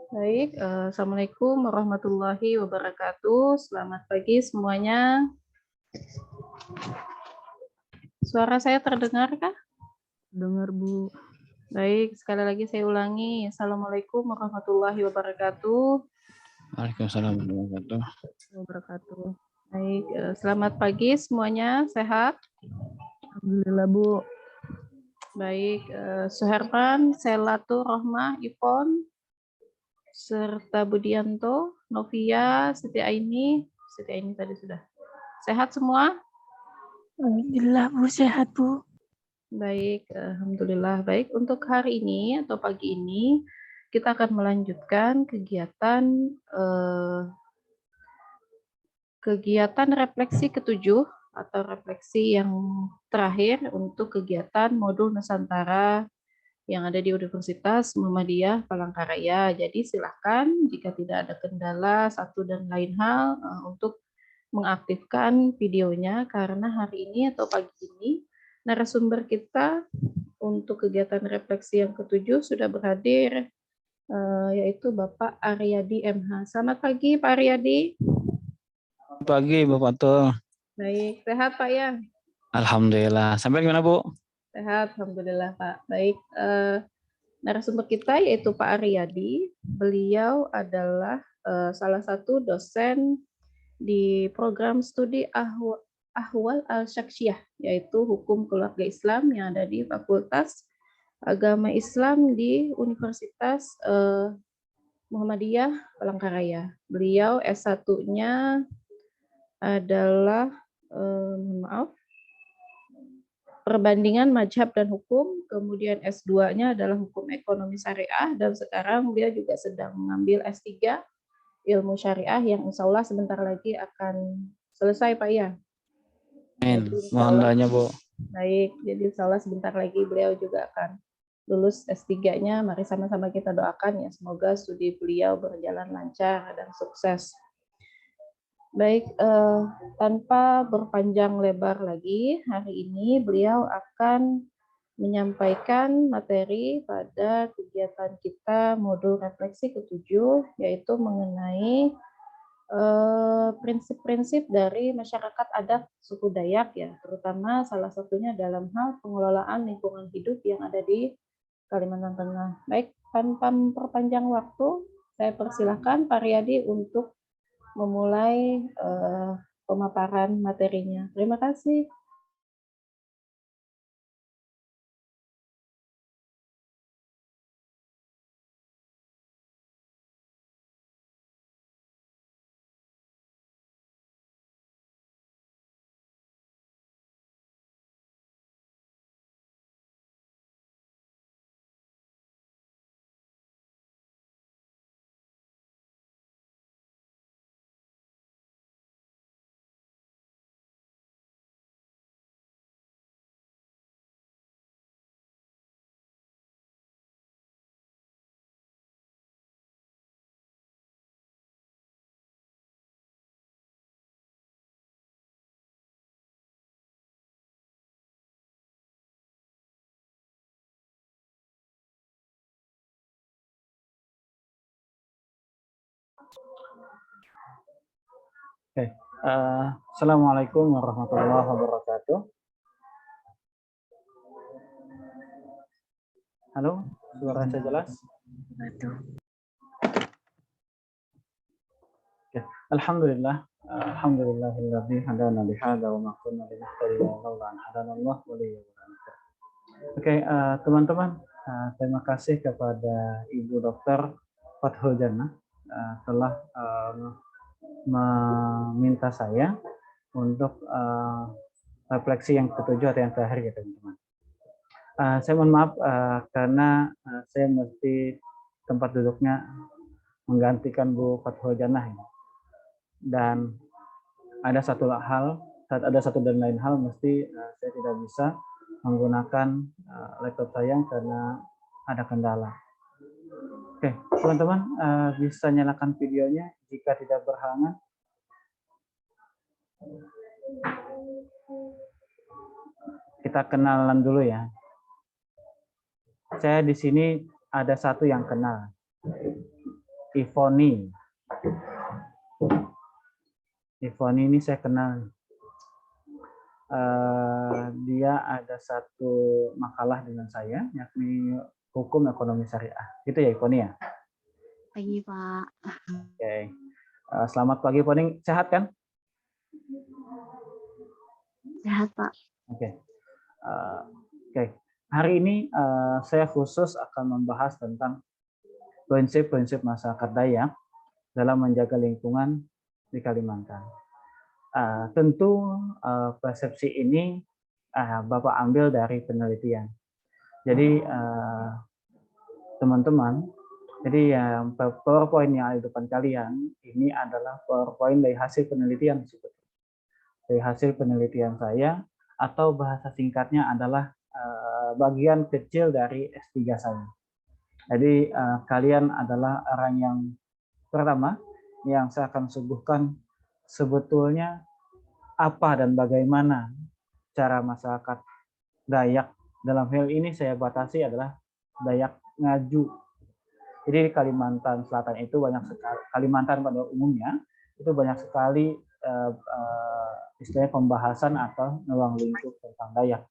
Baik, Assalamualaikum warahmatullahi wabarakatuh. Selamat pagi semuanya. Suara saya terdengar kah? Dengar, Bu. Baik, sekali lagi saya ulangi. Assalamualaikum warahmatullahi wabarakatuh. Waalaikumsalam warahmatullahi Wabarakatuh. Baik, selamat pagi semuanya. Sehat? Alhamdulillah, Bu. Baik, Suherman, Selatur Rohmah, Ipon, serta Budianto, Novia, Siti Aini tadi sudah. Sehat semua? Alhamdulillah, Bu. Sehat, Bu. Baik, alhamdulillah. Baik, untuk hari ini atau pagi ini kita akan melanjutkan kegiatan refleksi ketujuh atau refleksi yang terakhir untuk kegiatan modul Nusantara yang ada di Universitas Muhammadiyah Palangkaraya. Jadi silakan jika tidak ada kendala satu dan lain hal untuk mengaktifkan videonya karena hari ini atau pagi ini narasumber kita untuk kegiatan refleksi yang ketujuh sudah berhadir yaitu Bapak Aryadi MH. Selamat pagi Pak Aryadi. pagi Bapak Tul. Baik, sehat Pak ya? Alhamdulillah. Sampai gimana Bu? Sehat, alhamdulillah Pak. Baik, narasumber kita yaitu Pak Aryadi. Beliau adalah salah satu dosen di program studi Ahwal Al-Syaksiyah, yaitu Hukum Keluarga Islam yang ada di Fakultas Agama Islam di Universitas Muhammadiyah Palangkaraya. Beliau S1-nya adalah perbandingan mazhab dan hukum, kemudian S2-nya adalah hukum ekonomi syariah, dan sekarang beliau juga sedang mengambil S3 ilmu syariah yang insya Allah sebentar lagi akan selesai Pak ya. Amin. Mohon doanya Bu. Baik, jadi insya Allah sebentar lagi beliau juga akan lulus S3-nya. Mari sama-sama kita doakan ya, semoga studi beliau berjalan lancar dan sukses. Baik, tanpa berpanjang lebar lagi, hari ini beliau akan menyampaikan materi pada kegiatan kita modul refleksi ketujuh, yaitu mengenai prinsip-prinsip dari masyarakat adat suku Dayak ya, terutama salah satunya dalam hal pengelolaan lingkungan hidup yang ada di Kalimantan Tengah. Baik, tanpa memperpanjang waktu, saya persilahkan Pak Riyadi untuk memulai pemaparan materinya. Terima kasih. Oke, Assalamualaikum warahmatullahi wabarakatuh. Halo, suara saya jelas? Oke, Alhamdulillah, alhamdulillahilladzi hadana li hadza wa ma kunna linahtadiya laula an hadanallah Oke, teman-teman, terima kasih kepada Ibu Dr. Fathul Jannah telah meminta saya untuk refleksi yang ketujuh atau yang terakhir ya teman-teman. Saya mohon maaf karena saya mesti tempat duduknya menggantikan Bu Fathul Jannah ya. Dan ada satu dan lain hal mesti saya tidak bisa menggunakan laptop saya karena ada kendala. Oke, teman-teman bisa nyalakan videonya jika tidak berhalangan. Kita kenalan dulu ya. Saya di sini ada satu yang kenal. Ivoni. Ivoni ini saya kenal. Dia ada satu makalah dengan saya, yakni hukum ekonomi syariah. Gitu ya, Ivoni ya? Pagi, Pak. Oke. Selamat pagi, Ivoni. Sehat kan? Sehat, Pak. Oke. Oke. Hari ini saya khusus akan membahas tentang prinsip-prinsip masyarakat Dayak dalam menjaga lingkungan di Kalimantan. Tentu persepsi ini Bapak ambil dari penelitian. Jadi teman-teman, jadi yang PowerPoint yang ada di depan kalian ini adalah PowerPoint dari hasil penelitian sebetulnya. Dari hasil penelitian saya, atau bahasa singkatnya adalah bagian kecil dari S3 saya. Jadi kalian adalah orang yang pertama yang saya akan suguhkan sebetulnya apa dan bagaimana cara masyarakat Dayak, dalam hal ini saya batasi adalah Dayak Ngaju. Jadi di Kalimantan Selatan itu banyak sekali, Kalimantan pada umumnya itu banyak sekali istilahnya pembahasan atau ruang lingkup tentang Dayak.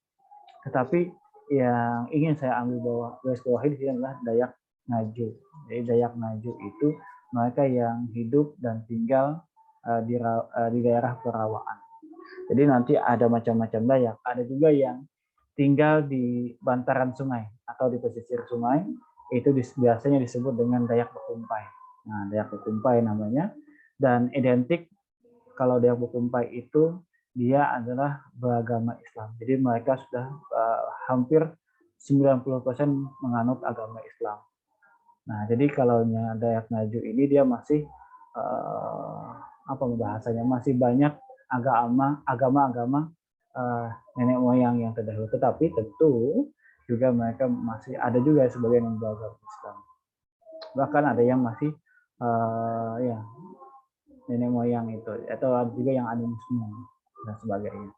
Tetapi yang ingin saya ambil garis bawahi di sini adalah Dayak Ngaju. Jadi Dayak Ngaju itu mereka yang hidup dan tinggal di daerah perawaan. Jadi nanti ada macam-macam Dayak. Ada juga yang tinggal di bantaran sungai atau di pesisir sungai. Itu biasanya disebut dengan Dayak Bukumpai. Nah, Dayak Bukumpai namanya. Dan identik kalau Dayak Bukumpai itu dia adalah beragama Islam. Jadi mereka sudah hampir 90% menganut agama Islam. Nah, jadi kalau Dayak Ngaju ini dia masih apa bahasanya, masih banyak agama-agama nenek moyang yang terdahulu. Tetapi tentu juga mereka masih ada juga sebagian yang beragama Islam. Bahkan ada yang masih ya nenek moyang itu, atau juga yang animisme dan sebagainya.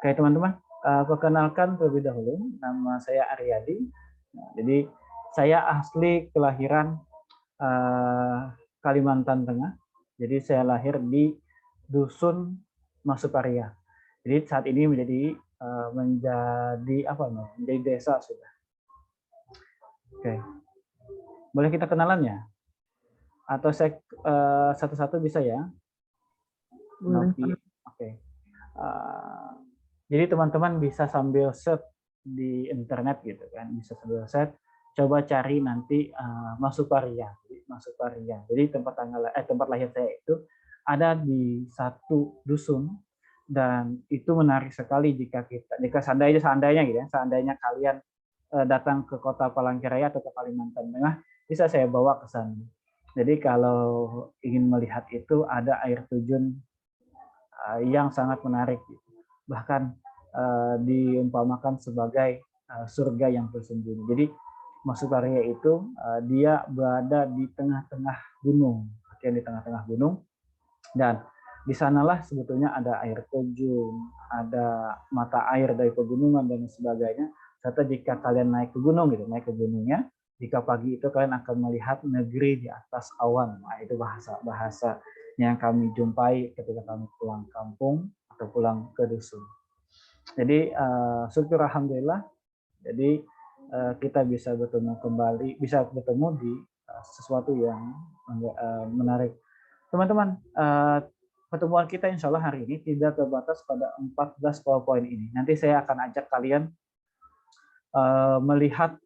Oke teman-teman, perkenalkan terlebih dahulu, nama saya Aryadi. Nah, jadi saya asli kelahiran Kalimantan Tengah. Jadi saya lahir di Dusun Masuparia. Jadi saat ini menjadi menjadi desa sudah. Oke, boleh kita kenalannya? Atau saya satu-satu bisa ya? Boleh. Oke. Jadi teman-teman bisa sambil search di internet gitu kan, bisa sambil search, coba cari nanti Masuparia. Jadi tempat lahir saya itu ada di satu dusun, dan itu menarik sekali jika seandainya gitu ya, seandainya kalian datang ke kota Palangkaraya atau ke Kalimantan Tengah, bisa saya bawa ke sana. Jadi kalau ingin melihat itu ada air terjun yang sangat menarik, bahkan diumpamakan sebagai surga yang tersembunyi. Jadi Masuparia itu dia berada di tengah-tengah gunung, di tengah-tengah gunung, dan di sanalah sebetulnya ada air terjun, ada mata air dari pegunungan dan sebagainya. Serta jika kalian naik ke gunungnya, jika pagi itu kalian akan melihat negeri di atas awan. Nah, itu bahasa yang kami jumpai ketika kami pulang kampung atau pulang ke dusun. Jadi syukur alhamdulillah. Jadi kita bisa bertemu di sesuatu yang menarik. Teman-teman, pertemuan kita insya Allah hari ini tidak terbatas pada 14 PowerPoint ini. Nanti saya akan ajak kalian melihat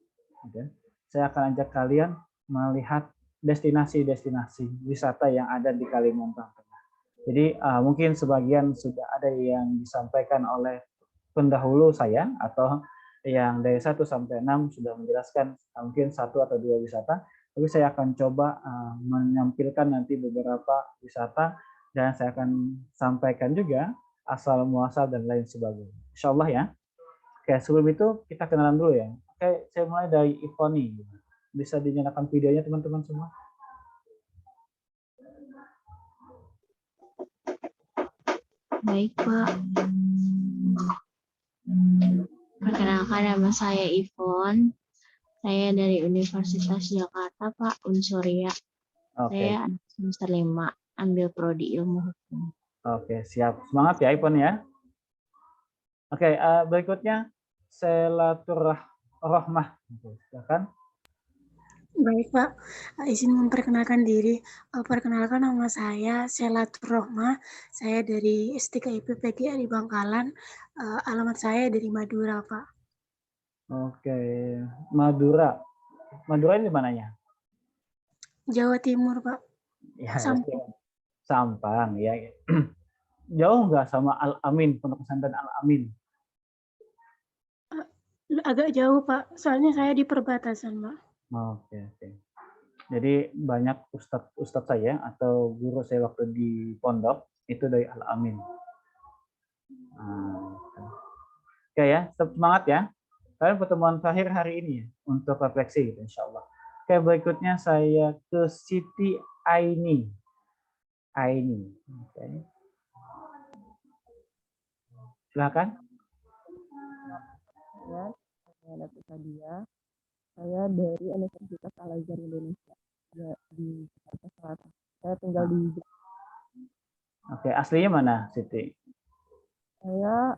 destinasi-destinasi wisata yang ada di Kalimantan Tengah. Jadi mungkin sebagian sudah ada yang disampaikan oleh pendahulu saya, atau yang dari 1 sampai 6 sudah menjelaskan mungkin 1 atau 2 wisata. Tapi saya akan coba menampilkan nanti beberapa wisata, dan saya akan sampaikan juga asal muasal dan lain sebagainya. Insya Allah ya. Oke, sebelum itu kita kenalan dulu ya. Oke, saya mulai dari Ivoni. Bisa dinyalakan videonya teman-teman semua? Baik, Pak. Perkenalkan, nama saya Ivon. Saya dari Universitas Jakarta, Pak, Unsurya. Oke, Saya anak semester 5, ambil prodi ilmu hukum. oke, siap. Semangat ya, Ipon ya. Oke, berikutnya silaturahmah. Silakan. Baik, Pak. Izin memperkenalkan diri. Perkenalkan nama saya Selatur Rohmah. Saya dari STKIP PGRI Bangkalan. Alamat saya dari Madura, Pak. Oke, Madura. Madura ini di mananya? Jawa Timur, Pak. Ya, Sampang. Sampang ya. Jauh nggak sama Al-Amin, Pondok Pesantren Al-Amin? Agak jauh, Pak. Soalnya saya di perbatasan, Pak. Oke, oke. Jadi banyak ustadz saya atau guru saya waktu di pondok itu dari Al-Amin. Oke ya, tetap semangat ya. Kalian pertemuan terakhir hari ini ya, untuk refleksi gitu, insya Allah. Oke, berikutnya saya ke Siti Aini. Oke. Silakan. Saya Datuk Sadia. Saya dari Universitas Al-Azhar Indonesia di Jakarta Selatan. Saya tinggal di Oke, aslinya mana, Siti? saya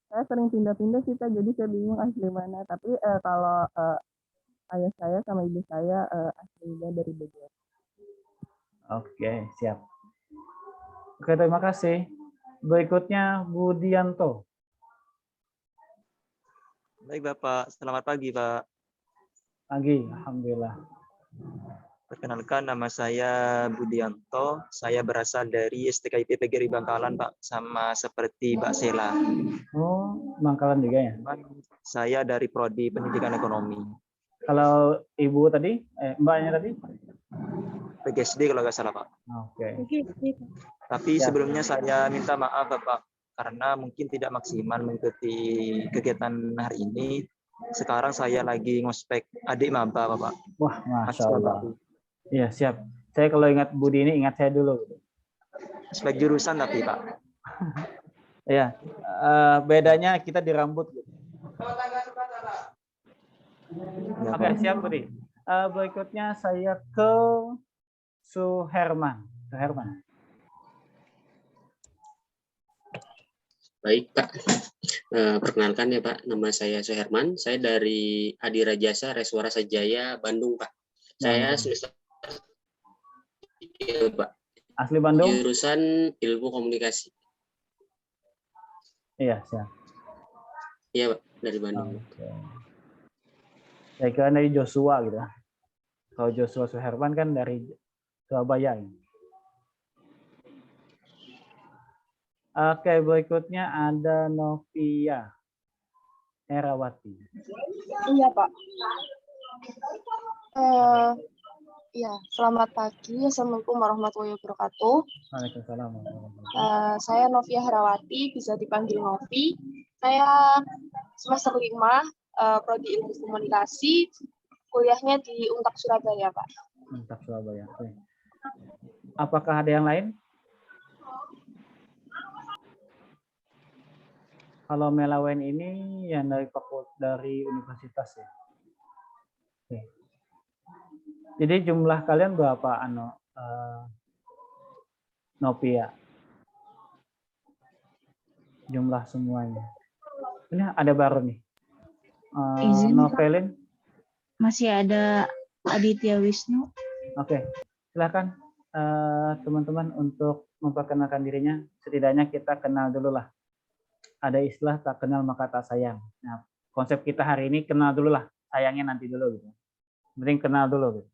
saya sering pindah-pindah sih, Pak, jadi saya bingung asli mana. Tapi kalau ayah saya sama ibu saya aslinya dari Bogor. Oke, siap. Oke, terima kasih. Berikutnya Budianto. Baik Bapak, selamat pagi Pak. Pagi, alhamdulillah. Perkenalkan nama saya Budianto, saya berasal dari STKIP PGRI Bangkalan Pak, sama seperti Mbak Sela. Oh, Bangkalan juga ya? Saya dari Prodi Pendidikan Ekonomi. Kalau ibu tadi, mbaknya tadi? PGSD kalau nggak salah Pak. Oke. Tapi Ya. sebelumnya saya minta maaf Bapak, karena mungkin tidak maksimal mengikuti kegiatan hari ini. Sekarang saya lagi ngospek adik maba Bapak. Wah, Masya Mahasiswa Allah. baru. Iya, siap. Saya kalau ingat Budi ini, ingat saya dulu. Ospek jurusan tapi Pak. Ya, bedanya kita di rambut. Gitu. Ya, Oke, Pak. siap Budi. Berikutnya saya ke Suherman. Baik Pak, perkenalkan ya Pak, nama saya Suherman, saya dari Adira Jasa Reswara Sajaya, Bandung Pak. Saya semester 3 Pak, Asli Bandung? jurusan Ilmu Komunikasi. Iya, siap. Iya Pak, dari Bandung. Oke. Saya kira dari Joshua gitu. Kalau Joshua Suherman kan dari Surabaya. Oke, berikutnya ada Novia Herawati. Iya, Pak. Ya, selamat pagi. Assalamualaikum warahmatullahi wabarakatuh. Waalaikumsalam. Saya Novia Herawati, bisa dipanggil Novi. Saya semester 5, Prodi Ilmu Komunikasi, kuliahnya di Untak Surabaya, Pak. Untak Surabaya. Oke. Apakah ada yang lain? Kalau Melawen ini yang dari universitas ya. Oke. Jadi jumlah kalian berapa, Novia? Jumlah semuanya. Ini ada baru nih. Izin, Pak. Novelin. Masih ada Aditya Wisnu. Oke, silakan teman-teman untuk memperkenalkan dirinya. Setidaknya kita kenal dulu lah. Ada istilah tak kenal maka tak sayang. Nah, konsep kita hari ini kenal dulu lah, sayangnya nanti dulu gitu. Penting kenal dulu gitu.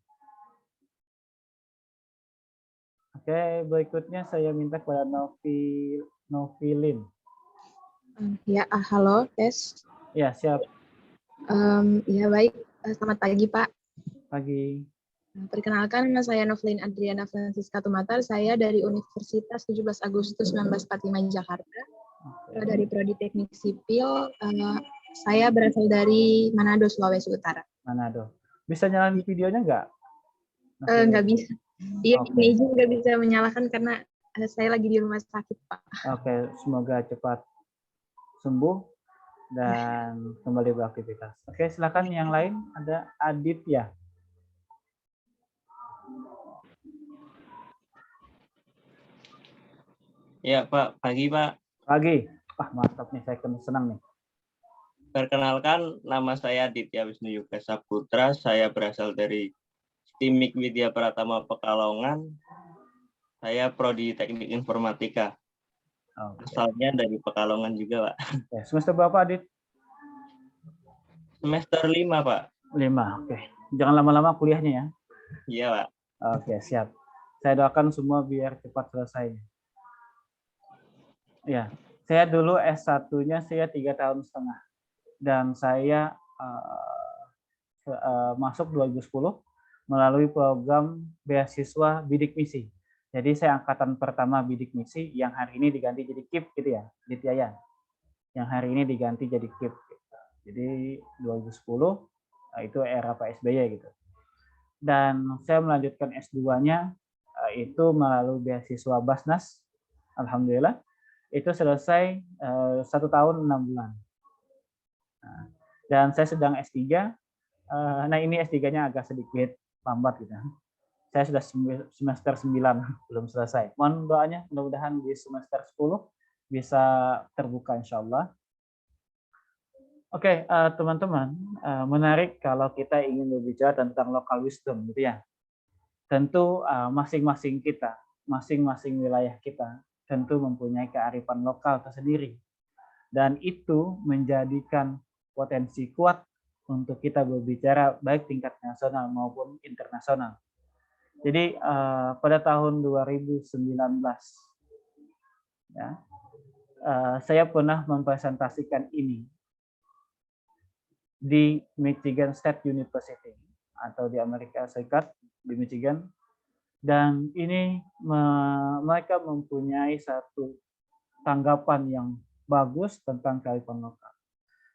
Oke, berikutnya saya minta kepada Novilin. Ya, halo, tes. Ya, siap. Ya, baik. Selamat pagi, Pak. Pagi. Perkenalkan, nama saya Novelin Adriana Francisca Tumatar. Saya dari Universitas 17 Agustus 1945 Jakarta. Dari Prodi Teknik Sipil. Saya berasal dari Manado, Sulawesi Utara. Manado. Bisa nyalain videonya nggak? Nggak bisa. Iya, Oke. ini izin nggak bisa menyalakan karena saya lagi di rumah sakit, Pak. Oke, semoga cepat sembuh dan kembali beraktivitas. Oke, silakan yang lain. Ada Aditya. Ya, Pak. Pagi, Pak. Pagi. Wah, mantap nih. Saya senang nih. Perkenalkan, nama saya Aditya Wisnu Yuga Saputra. Saya berasal dari Stimik Widya Pratama Pekalongan. Saya prodi Teknik Informatika. Asalnya dari Pekalongan juga, Pak. Ya, semester berapa, Adit? Semester 5, Pak. 5, oke. Jangan lama-lama kuliahnya ya. Iya, Pak. Oke, siap. Saya doakan semua biar cepat selesai. Ya, saya dulu S1-nya saya 3,5 tahun. Dan saya masuk 2010 melalui program beasiswa bidik misi. Jadi saya angkatan pertama bidik misi yang hari ini diganti jadi KIP gitu ya, Ditya. Yang hari ini diganti jadi KIP. Jadi 2010 itu era Pak SBY gitu. Dan saya melanjutkan S2-nya itu melalui beasiswa Basnas. Alhamdulillah itu selesai 1 tahun 6 bulan. Dan saya sedang S3. Nah ini S3-nya agak sedikit lambat gitu. Saya sudah semester 9 belum selesai. Mohon doanya mudah-mudahan di semester 10 bisa terbuka insya Allah. Oke, teman-teman, menarik kalau kita ingin berbicara tentang local wisdom gitu ya. Tentu masing-masing kita, masing-masing wilayah kita tentu mempunyai kearifan lokal tersendiri. Dan itu menjadikan potensi kuat untuk kita berbicara baik tingkat nasional maupun internasional. Jadi pada tahun 2019 ya, saya pernah mempresentasikan ini di Michigan State University atau di Amerika Serikat di Michigan, dan ini mereka mempunyai satu tanggapan yang bagus tentang kearifan lokal.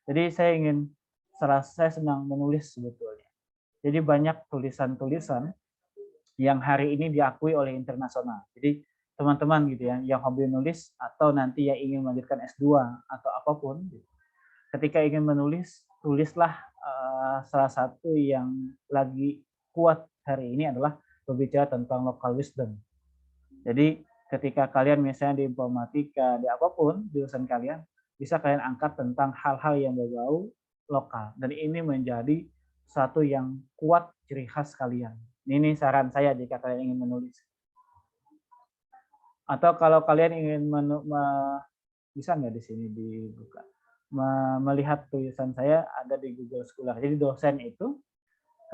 Jadi saya senang menulis sebetulnya. Jadi banyak tulisan-tulisan yang hari ini diakui oleh internasional. Jadi teman-teman gitu ya, yang hobi nulis atau nanti yang ingin melanjutkan S2 atau apapun, ketika ingin menulis, tulislah salah satu yang lagi kuat hari ini adalah berbicara tentang local wisdom. Jadi ketika kalian misalnya di informatika, di apapun jurusan kalian, bisa kalian angkat tentang hal-hal yang berbau lokal. Dan ini menjadi satu yang kuat ciri khas kalian. Ini saran saya jika kalian ingin menulis. Atau kalau kalian ingin bisa nggak di sini dibuka? Melihat tulisan saya ada di Google Scholar. Jadi dosen itu,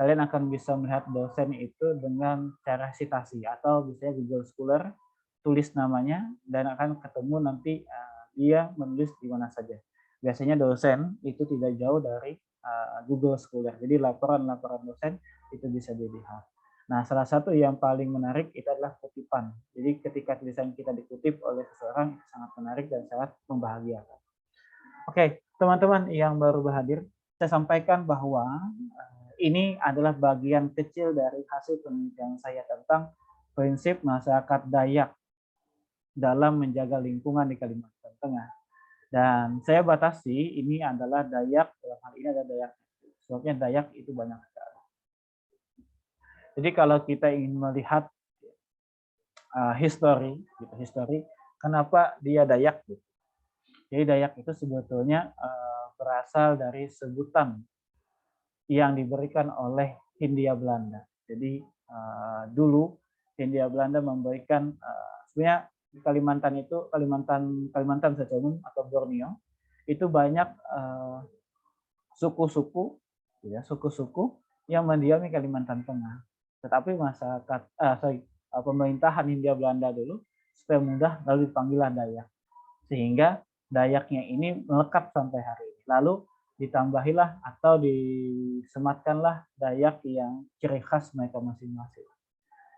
kalian akan bisa melihat dosen itu dengan cara citasi. Atau misalnya Google Scholar, tulis namanya, dan akan ketemu nanti dia menulis di mana saja. Biasanya dosen itu tidak jauh dari Google Scholar. Jadi laporan-laporan dosen itu bisa dilihat. Nah, salah satu yang paling menarik itu adalah kutipan. Jadi ketika tulisan kita dikutip oleh seseorang, itu sangat menarik dan sangat membahagiakan. Oke, teman-teman yang baru hadir, saya sampaikan bahwa ini adalah bagian kecil dari hasil penelitian saya tentang prinsip masyarakat Dayak dalam menjaga lingkungan di Kalimantan Tengah. Dan saya batasi ini adalah Dayak, dalam hal ini ada Dayak. Sebabnya Dayak itu banyak sekali. Jadi kalau kita ingin melihat history, kenapa dia Dayak? Gitu. Jadi Dayak itu sebetulnya berasal dari sebutan yang diberikan oleh Hindia Belanda. Jadi dulu Hindia Belanda memberikan sebenarnya di Kalimantan itu Kalimantan secara umum atau Borneo itu banyak suku-suku yang mendiami Kalimantan Tengah. Tetapi pemerintahan Hindia Belanda dulu supaya mudah lalu dipanggillah Dayak. Sehingga Dayaknya ini melekat sampai hari ini. Lalu ditambahilah atau disematkanlah Dayak yang ciri khas mereka masing-masing.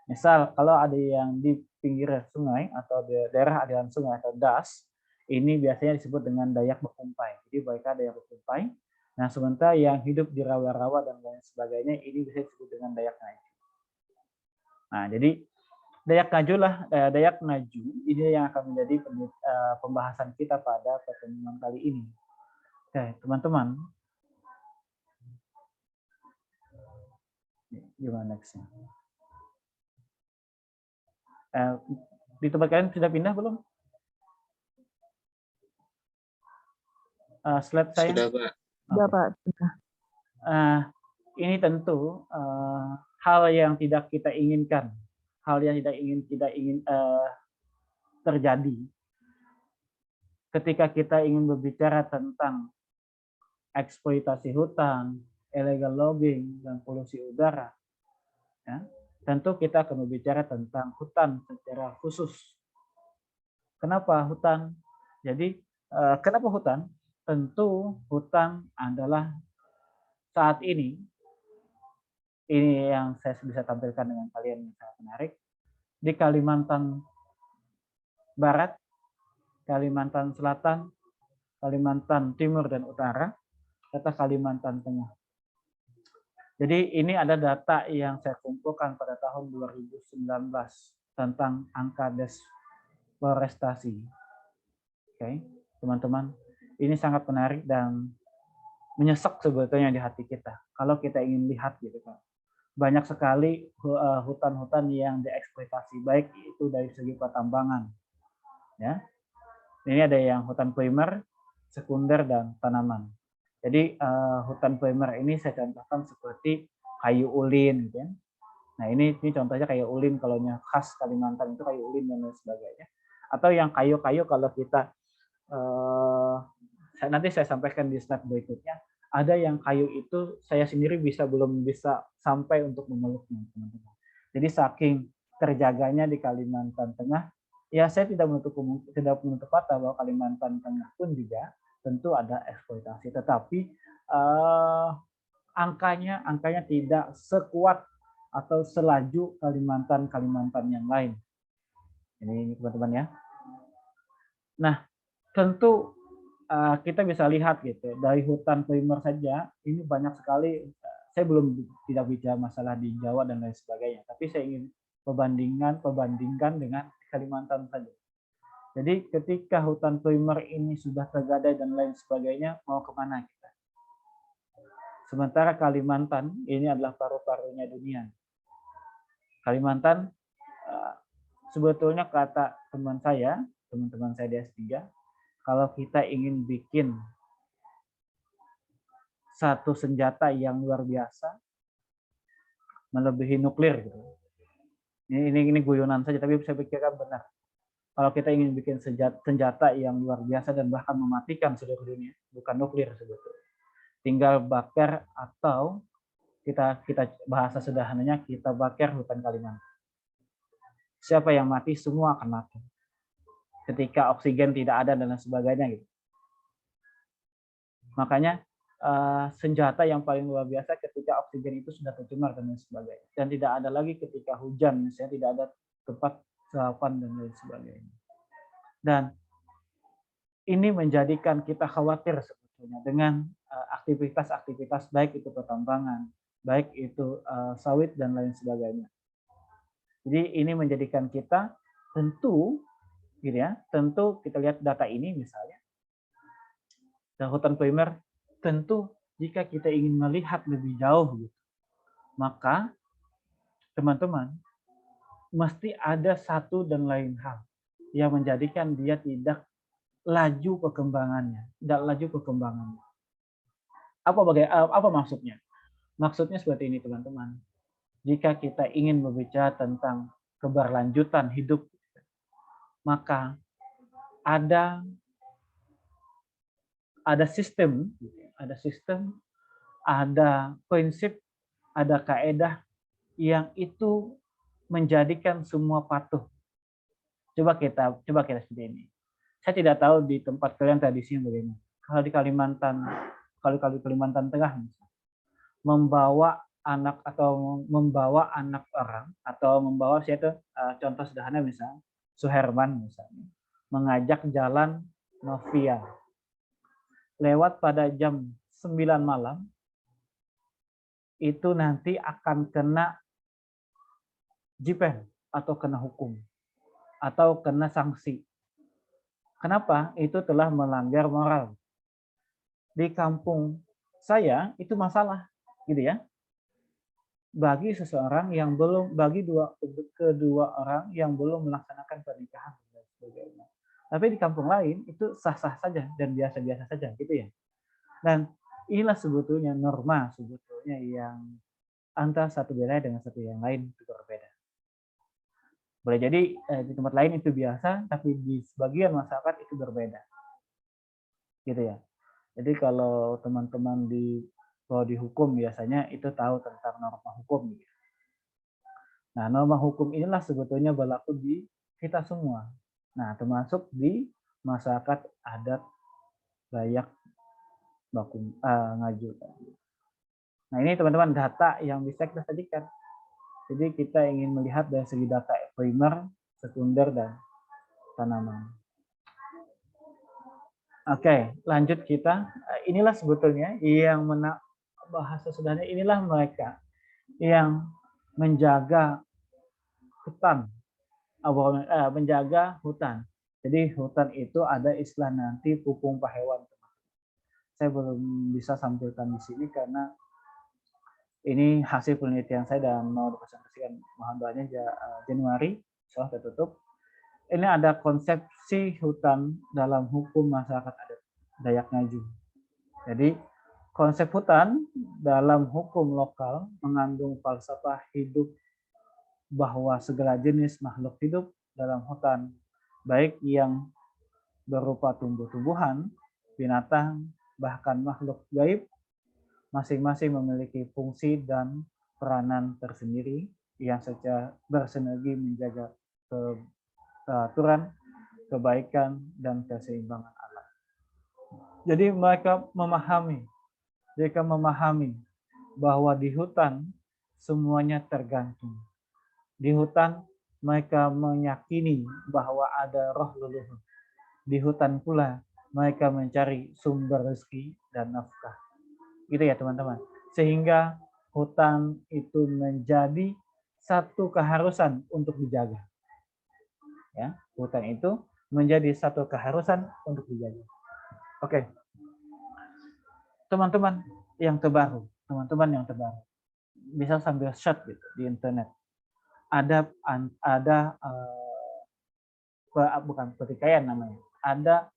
Misal kalau ada yang di pinggir sungai atau di daerah aliran sungai atau das, ini biasanya disebut dengan Dayak Bekumpai. Jadi mereka Dayak Bekumpai. Nah, sementara yang hidup di rawa-rawa dan lain sebagainya ini bisa disebut dengan Dayak Ngaju. Nah, jadi Dayak Ngaju ini yang akan menjadi pembahasan kita pada pertemuan kali ini. Oke, teman-teman. Gimana nextnya? Di tempat kalian sudah pindah belum? Slide saya. Sudah, Pak. Sudah, Pak. Sudah. Ini tentu hal yang tidak kita inginkan, hal yang tidak ingin terjadi ketika kita ingin berbicara tentang eksploitasi hutan, illegal logging, dan polusi udara. Ya, tentu kita akan berbicara tentang hutan secara khusus. Kenapa hutan? Jadi, kenapa hutan? Tentu hutan adalah saat ini yang saya bisa tampilkan dengan kalian yang sangat menarik, di Kalimantan Barat, Kalimantan Selatan, Kalimantan Timur dan Utara, serta Kalimantan Tengah. Jadi ini ada data yang saya kumpulkan pada tahun 2019 tentang angka deforestasi. Oke, teman-teman, ini sangat menarik dan menyesek sebetulnya di hati kita. Kalau kita ingin lihat gitu kan, banyak sekali hutan-hutan yang dieksploitasi, baik itu dari segi pertambangan, ya. Ini ada yang hutan primer, sekunder, dan tanaman. Jadi hutan primer ini saya contohkan seperti kayu ulin, gitu ya. Nah ini contohnya kayu ulin, kalau yang khas Kalimantan itu kayu ulin dan lain sebagainya. Atau yang kayu-kayu kalau kita nanti saya sampaikan di slide berikutnya. Ada yang kayu itu saya sendiri belum bisa sampai untuk memeluknya, teman-teman. Jadi saking terjaganya di Kalimantan Tengah, ya saya tidak menutup mata bahwa Kalimantan Tengah pun juga tentu ada eksploitasi, tetapi angkanya tidak sekuat atau selaju Kalimantan yang lain. Ini teman-teman ya. Nah, tentu kita bisa lihat gitu dari hutan primer saja ini banyak sekali. Saya tidak bicara masalah di Jawa dan lain sebagainya, tapi saya ingin perbandingkan dengan Kalimantan saja. Jadi ketika hutan primer ini sudah tergadai dan lain sebagainya, mau kemana kita? Sementara Kalimantan ini adalah paru-parunya dunia. Kalimantan sebetulnya kata teman-teman saya di S3, kalau kita ingin bikin satu senjata yang luar biasa, melebihi nuklir gitu. Ini guyonan saja, tapi saya pikirkan benar. Kalau kita ingin bikin senjata yang luar biasa dan bahkan mematikan seluruh dunia, bukan nuklir sebetulnya. Tinggal bakar atau kita bahasa sederhananya kita bakar hutan Kalimantan. Siapa yang mati, semua akan mati. Ketika oksigen tidak ada dan lain sebagainya gitu. Makanya senjata yang paling luar biasa ketika oksigen itu sudah tercemar dan lain sebagainya. Dan tidak ada lagi ketika hujan, misalnya tidak ada tempat serapan dan lain sebagainya. Dan ini menjadikan kita khawatir sebetulnya dengan aktivitas-aktivitas baik itu pertambangan, baik itu sawit dan lain sebagainya. Jadi ini menjadikan kita tentu gitu ya, tentu kita lihat data ini misalnya. Dan hutan primer tentu jika kita ingin melihat lebih jauh gitu, maka teman-teman mesti ada satu dan lain hal yang menjadikan dia tidak laju perkembangannya, Apa maksudnya? Maksudnya seperti ini teman-teman. Jika kita ingin berbicara tentang keberlanjutan hidup, maka ada sistem, ada prinsip, ada kaedah yang itu menjadikan semua patuh. Coba kita seperti ini. Saya tidak tahu di tempat kalian tradisinya bagaimana. Kalau di Kalimantan Tengah misalnya, membawa anak orang atau membawa contoh sederhana misalnya Suherman misalnya mengajak jalan Novia lewat pada jam 9 malam, itu nanti akan kena jipen atau kena hukum atau kena sanksi. Kenapa? Itu telah melanggar moral. di kampung saya itu masalah, gitu ya. Bagi seseorang yang belum, bagi kedua orang yang belum melaksanakan pernikahan dan sebagainya. Tapi di kampung lain itu sah-sah saja dan biasa-biasa saja, gitu ya. Dan inilah sebetulnya norma sebetulnya yang antara satu wilayah dengan satu yang lain itu berbeda. Boleh jadi di tempat lain itu biasa, tapi di sebagian masyarakat itu berbeda, gitu ya. Jadi kalau teman-teman di prodi hukum biasanya itu tahu tentang norma hukum. Nah, norma hukum inilah sebetulnya berlaku di kita semua. Nah, termasuk di masyarakat adat Dayak Ngaju. Nah, ini teman-teman data yang bisa kita sajikan. Jadi kita ingin melihat dari segi data primer, sekunder, dan tanaman. Oke, lanjut kita. Inilah sebetulnya yang bahasa sederhana, inilah mereka yang menjaga hutan, menjaga hutan. Jadi hutan itu ada istilah nanti pupung pahewan. Saya belum bisa sampaikan di sini karena ini hasil penelitian saya dan mau dipresentasikan mohon doanya Januari, soal tertutup. Ini ada konsepsi hutan dalam hukum masyarakat adat Dayak Ngaju. Jadi konsep hutan dalam hukum lokal mengandung falsafah hidup bahwa segala jenis makhluk hidup dalam hutan, baik yang berupa tumbuh-tumbuhan, binatang, bahkan makhluk gaib, masing-masing memiliki fungsi dan peranan tersendiri yang secara bersinergi menjaga keaturan, kebaikan, dan keseimbangan alam. Jadi mereka memahami bahwa di hutan semuanya tergantung. Di hutan mereka meyakini bahwa ada roh leluhur. Di hutan pula mereka mencari sumber rezeki dan nafkah. Gitu ya teman-teman. Sehingga hutan itu menjadi satu keharusan untuk dijaga. Ya, hutan itu menjadi satu keharusan untuk dijaga. Oke. Teman-teman yang terbaru, bisa sambil search gitu di internet. Ada bukan pertikaian namanya. Ada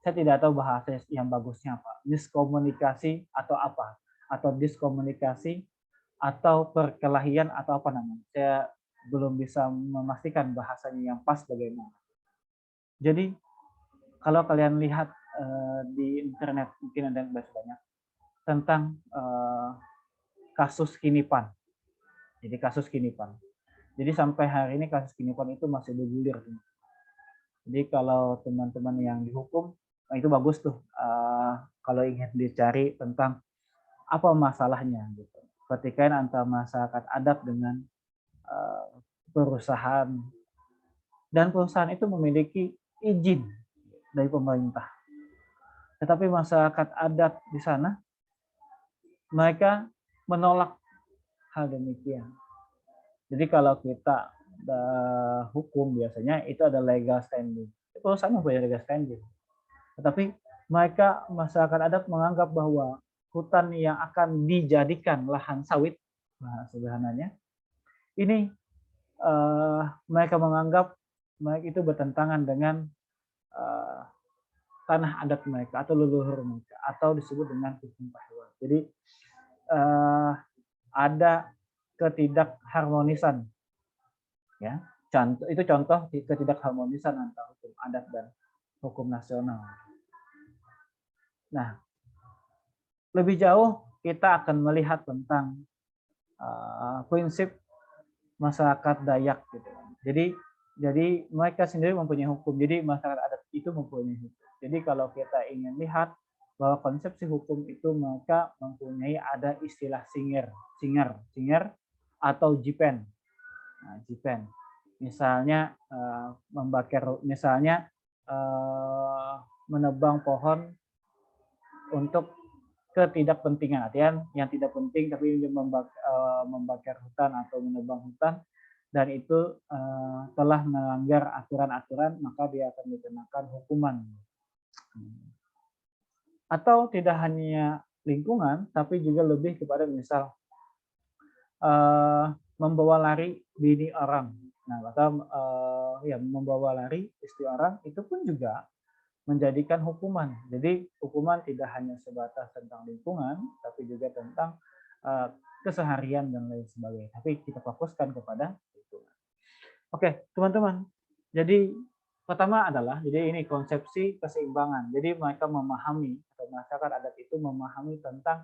saya tidak tahu bahasa yang bagusnya apa. Miskomunikasi atau apa? Atau diskomunikasi atau perkelahian atau apa namanya? Saya belum bisa memastikan bahasanya yang pas bagaimana. Jadi kalau kalian lihat di internet mungkin ada yang banyak tentang kasus Kinipan. Jadi kasus Kinipan. Jadi sampai hari ini kasus Kinipan itu masih bergulir. Jadi kalau teman-teman yang dihukum, itu bagus tuh. Kalau ingin dicari tentang apa masalahnya, gitu. Pertikaian antara masyarakat adat dengan perusahaan, dan perusahaan itu memiliki izin dari pemerintah. Tetapi masyarakat adat di sana, mereka menolak hal demikian. Jadi kalau kita hukum biasanya itu ada legal standing. Perusahaan mempunyai legal standing. Tetapi mereka masyarakat adat menganggap bahwa hutan yang akan dijadikan lahan sawit, sederhananya, ini mereka menganggap mereka itu bertentangan dengan tanah adat mereka atau leluhur mereka atau disebut dengan hukum pahewan. Jadi ada ketidakharmonisan, ya. Contoh ketidakharmonisan antara hukum adat dan hukum nasional. Nah, lebih jauh kita akan melihat tentang prinsip masyarakat Dayak, gitu. Jadi mereka sendiri mempunyai hukum. Jadi masyarakat adat itu mempunyai hukum. Jadi kalau kita ingin lihat bahwa konsepsi hukum itu mereka mempunyai ada istilah singer atau jipen. Nah, jipen. Misalnya menebang pohon untuk ketidakpentingan, artian yang tidak penting tapi membakar hutan atau menebang hutan, dan itu telah melanggar aturan-aturan, maka dia akan dikenakan hukuman. Atau tidak hanya lingkungan, tapi juga lebih kepada misal membawa lari bini orang, nah atau ya membawa lari istri orang, itu pun juga menjadikan hukuman. Jadi hukuman tidak hanya sebatas tentang lingkungan, tapi juga tentang keseharian dan lain sebagainya. Tapi kita fokuskan kepada lingkungan. Oke, teman-teman. Jadi pertama adalah, jadi ini konsepsi keseimbangan. Jadi mereka memahami, atau masyarakat adat itu memahami tentang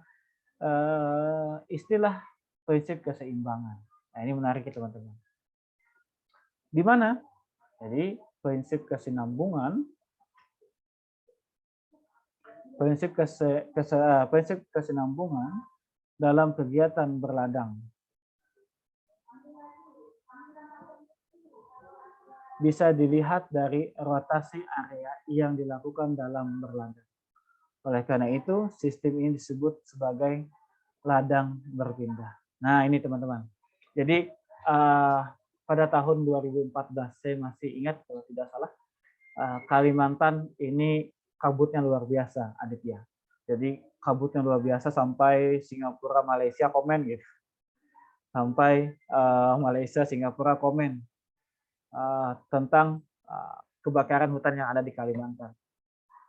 istilah prinsip keseimbangan. Nah, ini menarik ya teman-teman. Di mana? Jadi prinsip kesinambungan, prinsip kesinambungan dalam kegiatan berladang bisa dilihat dari rotasi area yang dilakukan dalam berladang. Oleh karena itu, sistem ini disebut sebagai ladang berpindah. Nah, ini teman-teman. Jadi pada tahun 2014, saya masih ingat kalau tidak salah, Kalimantan ini kabutnya luar biasa, Aditya. Jadi kabutnya luar biasa sampai Singapura, Malaysia komen gitu. Sampai Malaysia, Singapura komen tentang kebakaran hutan yang ada di Kalimantan.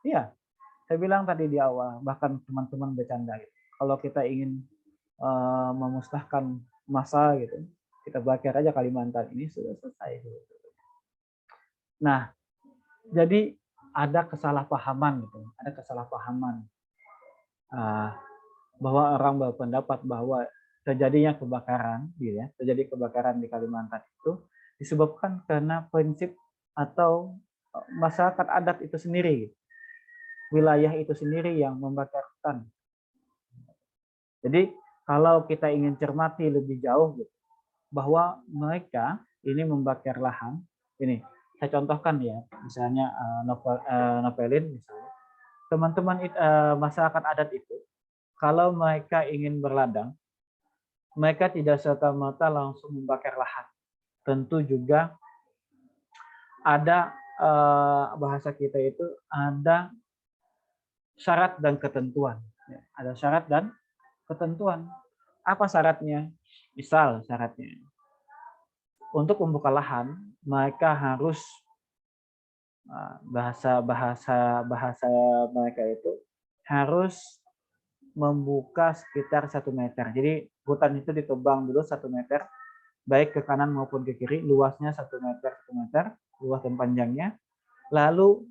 Iya, saya bilang tadi di awal, bahkan teman-teman bercanda gitu. Kalau kita ingin memusnahkan massa gitu, kita bakar aja Kalimantan, ini sudah selesai. Nah, jadi ada kesalahpahaman gitu, ada kesalahpahaman bahwa orang berpendapat bahwa terjadinya kebakaran, gitu ya, terjadi kebakaran di Kalimantan itu disebabkan karena prinsip atau masyarakat adat itu sendiri, wilayah itu sendiri yang membakar hutan. Jadi kalau kita ingin cermati lebih jauh, gitu, bahwa mereka ini membakar lahan, ini saya contohkan ya, misalnya Novelin, misalnya teman-teman masyarakat adat itu, kalau mereka ingin berladang, mereka tidak serta-merta langsung membakar lahan. Tentu juga ada bahasa kita itu ada syarat dan ketentuan. Ada syarat dan ketentuan. Apa syaratnya? Misal syaratnya, untuk membuka lahan, mereka harus bahasa mereka itu harus membuka sekitar 1 meter. Jadi hutan itu ditebang dulu 1 meter, baik ke kanan maupun ke kiri, luasnya 1 meter, luas dan panjangnya. Lalu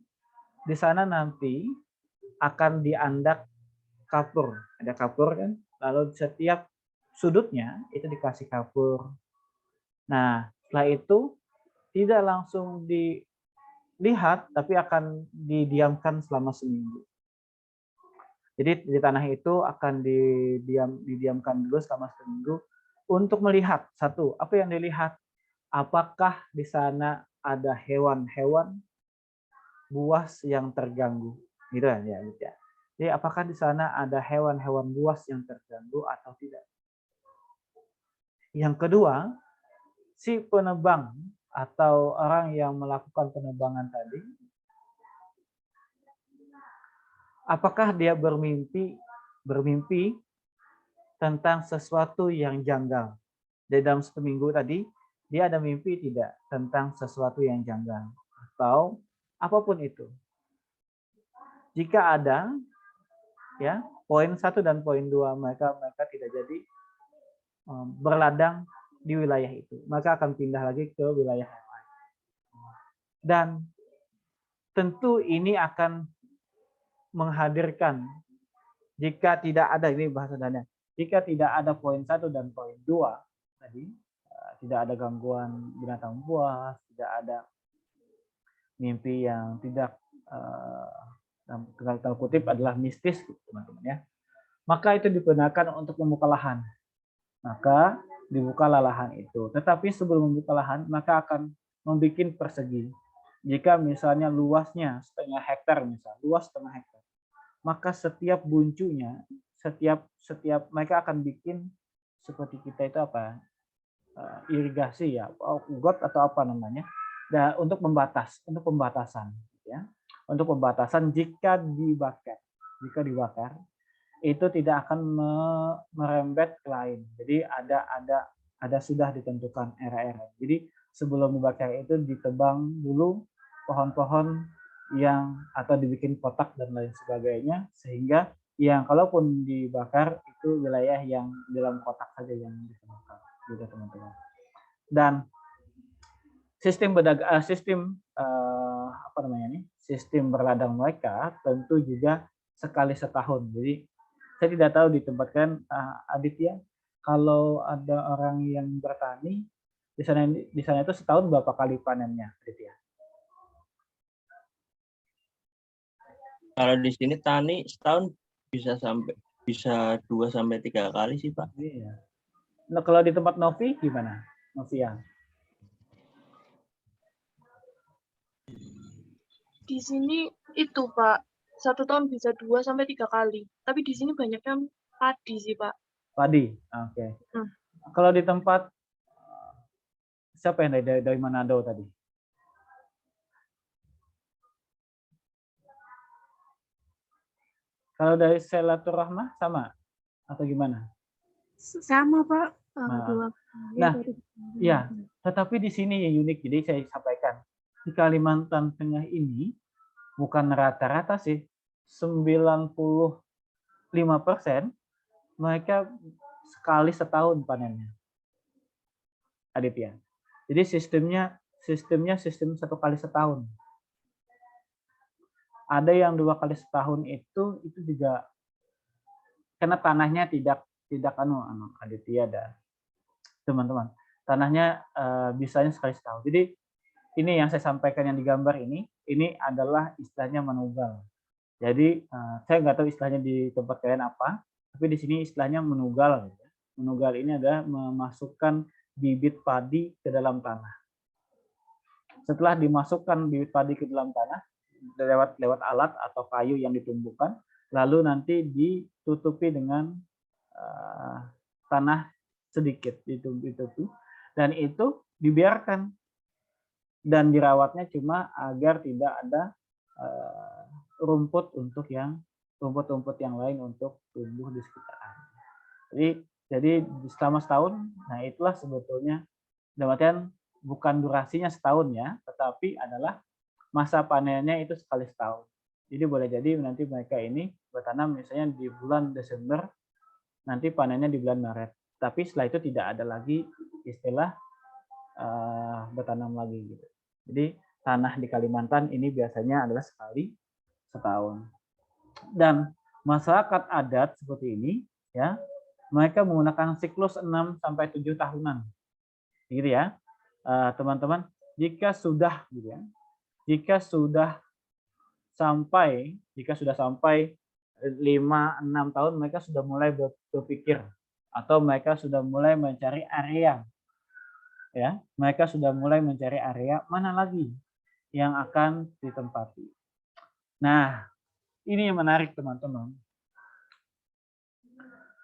di sana nanti akan diandak kapur, ada kapur kan, lalu setiap sudutnya itu dikasih kapur. Nah, setelah itu tidak langsung dilihat, tapi akan didiamkan selama seminggu. Jadi di tanah itu akan didiamkan dulu selama seminggu untuk melihat, satu, apa yang dilihat? Apakah di sana ada hewan-hewan buas yang terganggu? Gitu kan ya, gitu ya. Jadi apakah di sana ada hewan-hewan buas yang terganggu atau tidak? Yang kedua, si penebang atau orang yang melakukan penebangan tadi, apakah dia bermimpi tentang sesuatu yang janggal? Di dalam seminggu tadi, dia ada mimpi tidak tentang sesuatu yang janggal? Atau apapun itu. Jika ada, ya, poin 1 dan poin 2, mereka tidak jadi berladang di wilayah itu. Maka akan pindah lagi ke wilayah yang lain. Dan tentu ini akan menghadirkan, jika tidak ada, ini bahasa dana, jika tidak ada poin 1 dan poin 2 tadi, tidak ada gangguan binatang buas, tidak ada mimpi yang tidak dalam kutip adalah mistis, teman-teman ya. Maka itu digunakan untuk membuka lahan. Maka dibukalah lahan itu. Tetapi sebelum membuka lahan, maka akan membuat persegi. Jika misalnya luasnya setengah hektar, luas setengah hektar, maka setiap buncunya, setiap mereka akan bikin seperti kita itu apa? Irigasi ya, got atau apa namanya, untuk pembatasan, ya. untuk pembatasan jika dibakar. Jika dibakar itu tidak akan merembet ke lain. Jadi ada sudah ditentukan era-era. Jadi sebelum dibakar itu ditebang dulu pohon-pohon yang atau dibikin kotak dan lain sebagainya, sehingga yang kalaupun dibakar itu wilayah yang dalam kotak saja yang ditemukan, gitu teman-teman. Dan sistem sistem berladang mereka tentu juga sekali setahun. Jadi saya tidak tahu ditempatkan Aditya, kalau ada orang yang bertani di sana itu setahun berapa kali panennya, Aditya? Kalau di sini tani setahun bisa 2 sampai 3 kali sih, Pak. Iya. Nah, kalau di tempat Novi gimana? Novia? Di sini itu, Pak, 1 tahun bisa 2 sampai 3 kali. Tapi di sini banyaknya padi sih, Pak. Padi, oke. Kalau di tempat siapa yang dari Manado tadi? Kalau dari Selaturahmah sama atau gimana? Sama, Pak. Ya, tetapi di sini yang unik, jadi saya sampaikan di Kalimantan Tengah ini bukan rata-rata sih, 95% mereka sekali setahun panennya, Aditya. Jadi sistem 1 kali setahun. Ada yang 2 kali setahun itu juga karena tanahnya tidak Aditya dan teman-teman. Tanahnya bisanya sekali setahun. Jadi ini yang saya sampaikan yang digambar ini adalah istilahnya menugal. Jadi saya nggak tahu istilahnya di tempat kalian apa, tapi di sini istilahnya menugal. Menugal ini adalah memasukkan bibit padi ke dalam tanah. Setelah dimasukkan bibit padi ke dalam tanah lewat alat atau kayu yang ditumbuhkan, lalu nanti ditutupi dengan tanah sedikit ditutup dan itu dibiarkan dan dirawatnya cuma agar tidak ada rumput yang lain untuk tumbuh di sekitar. Jadi selama setahun, nah itulah sebetulnya dalam artian bukan durasinya setahun ya, tetapi adalah masa panennya itu sekali setahun. Jadi boleh jadi nanti mereka ini bertanam misalnya di bulan Desember, nanti panennya di bulan Maret. Tapi setelah itu tidak ada lagi istilah bertanam lagi gitu. Jadi tanah di Kalimantan ini biasanya adalah sekali setahun. Dan masyarakat adat seperti ini ya, mereka menggunakan siklus 6 sampai 7 tahunan. Gitu ya. Teman-teman, jika sudah gitu ya. Jika sudah sampai 5-6 tahun mereka sudah mulai berpikir atau mereka sudah mulai mencari area. Ya, mereka sudah mulai mencari area mana lagi yang akan ditempati. Nah, ini yang menarik teman-teman.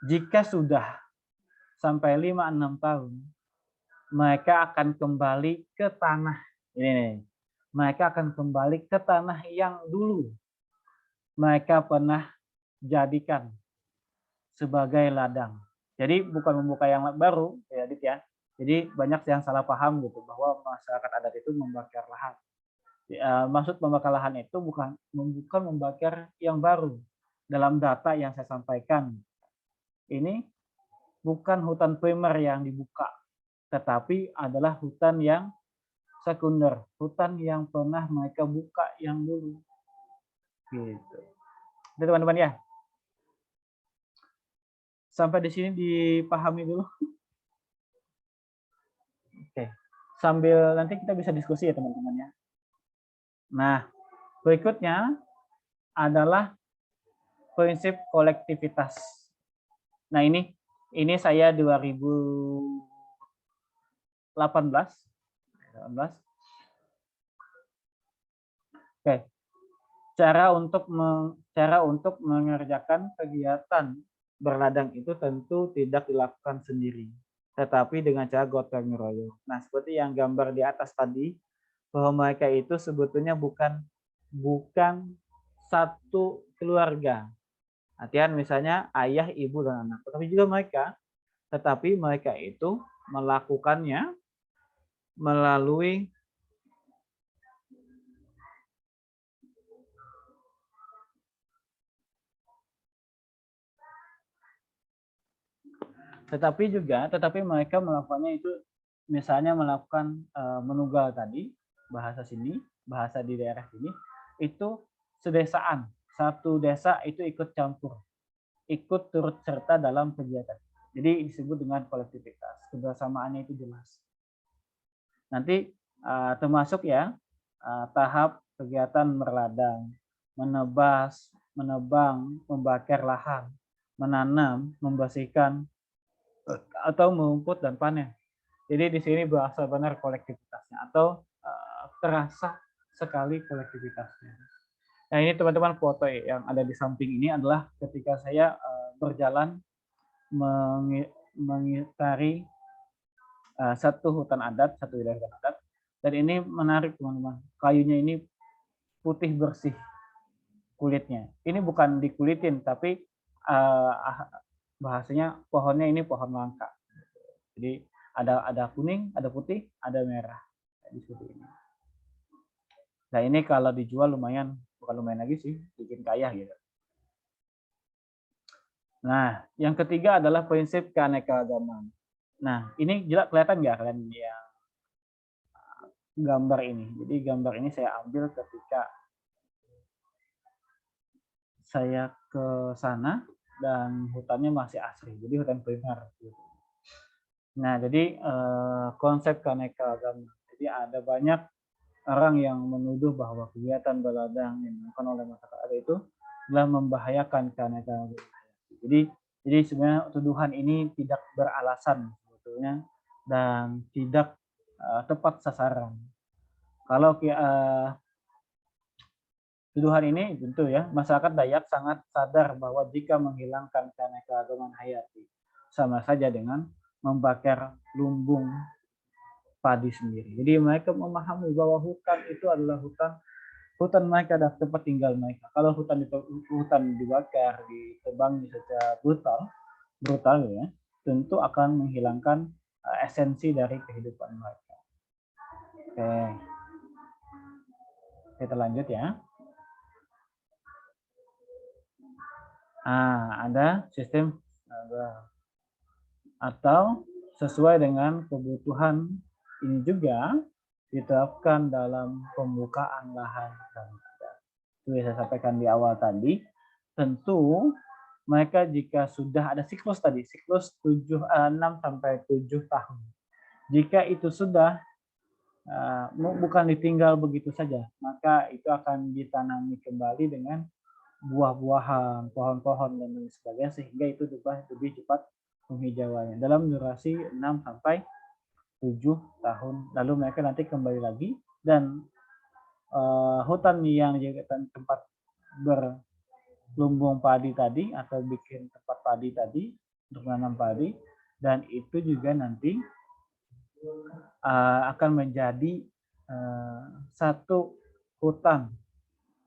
Jika sudah sampai 5-6 tahun, mereka akan kembali ke tanah. Ini nih. Mereka akan kembali ke tanah yang dulu mereka pernah jadikan sebagai ladang. Jadi bukan membuka yang baru, ya Dit ya. Jadi banyak yang salah paham gitu bahwa masyarakat adat itu membakar lahan. Maksud membakar lahan itu bukan membakar yang baru. Dalam data yang saya sampaikan, ini bukan hutan primer yang dibuka, tetapi adalah hutan yang sekunder, hutan yang pernah mereka buka yang dulu. Gitu. Itu teman-teman ya. Sampai di sini dipahami dulu. Oke. Sambil nanti kita bisa diskusi ya teman-teman ya. Nah, berikutnya adalah prinsip kolektivitas. Nah, ini saya 2018. Oke. Cara untuk mengerjakan kegiatan berladang itu tentu tidak dilakukan sendiri, tetapi dengan cara gotong royong. Nah, seperti yang gambar di atas tadi, bahwa mereka itu sebetulnya bukan bukan satu keluarga. Artian misalnya ayah, ibu, dan anak. Tetapi mereka itu melakukannya melalui tetapi mereka melakukannya itu misalnya melakukan menunggal tadi, bahasa sini, bahasa di daerah sini, itu sedesaan. Satu desa itu ikut campur, ikut turut serta dalam kegiatan. Jadi disebut dengan kolektivitas. Kebersamaannya itu jelas. Nanti termasuk ya tahap kegiatan berladang, menebas, menebang, membakar lahan, menanam, membersihkan, atau mengumput dan panen. Jadi di sini berasa benar kolektivitasnya atau terasa sekali kolektivitasnya. Nah ini teman-teman foto yang ada di samping ini adalah ketika saya berjalan mengitari satu hutan adat, satu wilayah hutan adat. Dan ini menarik teman-teman. Kayunya ini putih bersih kulitnya. Ini bukan dikulitin tapi bahasanya pohonnya ini pohon langka. Jadi ada kuning, ada putih, ada merah. Seperti ini. Nah ini kalau dijual lumayan, bukan lumayan lagi sih, bikin kaya gitu. Nah yang ketiga adalah prinsip keanekaragaman. Nah ini jelas kelihatan nggak kalian yang gambar ini? Jadi gambar ini saya ambil ketika saya ke sana dan hutannya masih asri, jadi hutan primer. Nah, jadi konsep keanekaragaman. Jadi ada banyak orang yang menuduh bahwa kegiatan berladang yang dilakukan oleh masyarakat adat itu adalah membahayakan keanekaragaman. Jadi sebenarnya tuduhan ini tidak beralasan sebetulnya dan tidak tepat sasaran. Kalau tuduhan ini tentu ya, masyarakat Dayak sangat sadar bahwa jika menghilangkan keanekaragaman hayati sama saja dengan membakar lumbung padi sendiri. Jadi mereka memahami bahwa hutan itu adalah hutan mereka adalah tempat tinggal mereka. Kalau hutan dibakar, ditebangi secara brutal ya, tentu akan menghilangkan esensi dari kehidupan mereka. Oke. Kita lanjut ya. Ada sistem atau sesuai dengan kebutuhan ini juga diterapkan dalam pembukaan lahan hutan adat. Itu yang saya sampaikan di awal tadi. Tentu mereka jika sudah ada siklus 6 sampai 7 tahun. Jika itu sudah bukan ditinggal begitu saja, maka itu akan ditanami kembali dengan buah-buahan, pohon-pohon dan lain sebagainya sehingga itu lebih cepat penghijauannya dalam durasi 6 sampai 7 tahun. Lalu mereka nanti kembali lagi dan hutan yang jadi tempat berlumbung padi tadi atau bikin tempat padi tadi untuk menanam padi, dan itu juga nanti akan menjadi satu hutan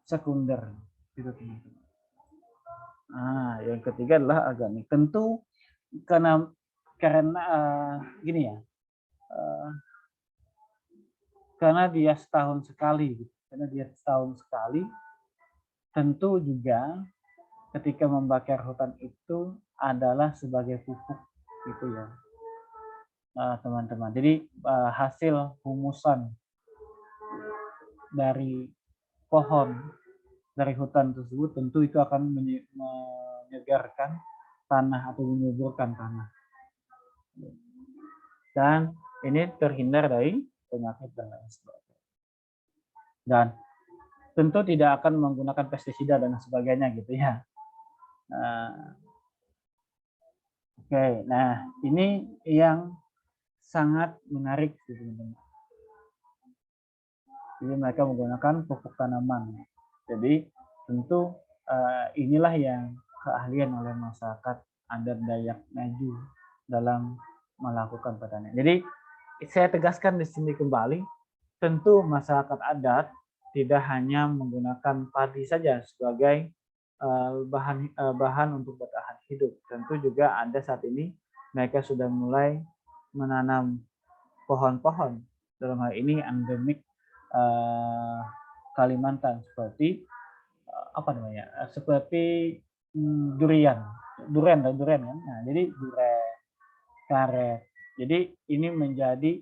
sekunder. Gitu, teman-teman. Yang ketiga adalah agami. Tentu karena gini ya, karena dia setahun sekali, tentu juga ketika membakar hutan itu adalah sebagai pupuk gitu ya, teman-teman. Jadi hasil humusan dari pohon dari hutan tersebut tentu itu akan menyegarkan tanah atau menyuburkan tanah. Dan ini terhindar dari penyakit dan lain sebagainya. Dan tentu tidak akan menggunakan pestisida dan sebagainya gitu ya. Oke, nah ini yang sangat menarik teman-teman. Jadi mereka menggunakan pupuk tanaman. Jadi tentu inilah yang keahlian oleh masyarakat adat Dayak Ngaju dalam melakukan pertanian. Jadi saya tegaskan di sini kembali, tentu masyarakat adat tidak hanya menggunakan padi saja sebagai bahan untuk bertahan hidup. Tentu juga ada saat ini mereka sudah mulai menanam pohon-pohon, dalam hal ini endemik Kalimantan, seperti seperti durian kan. Nah, jadi durian, karet. Jadi ini menjadi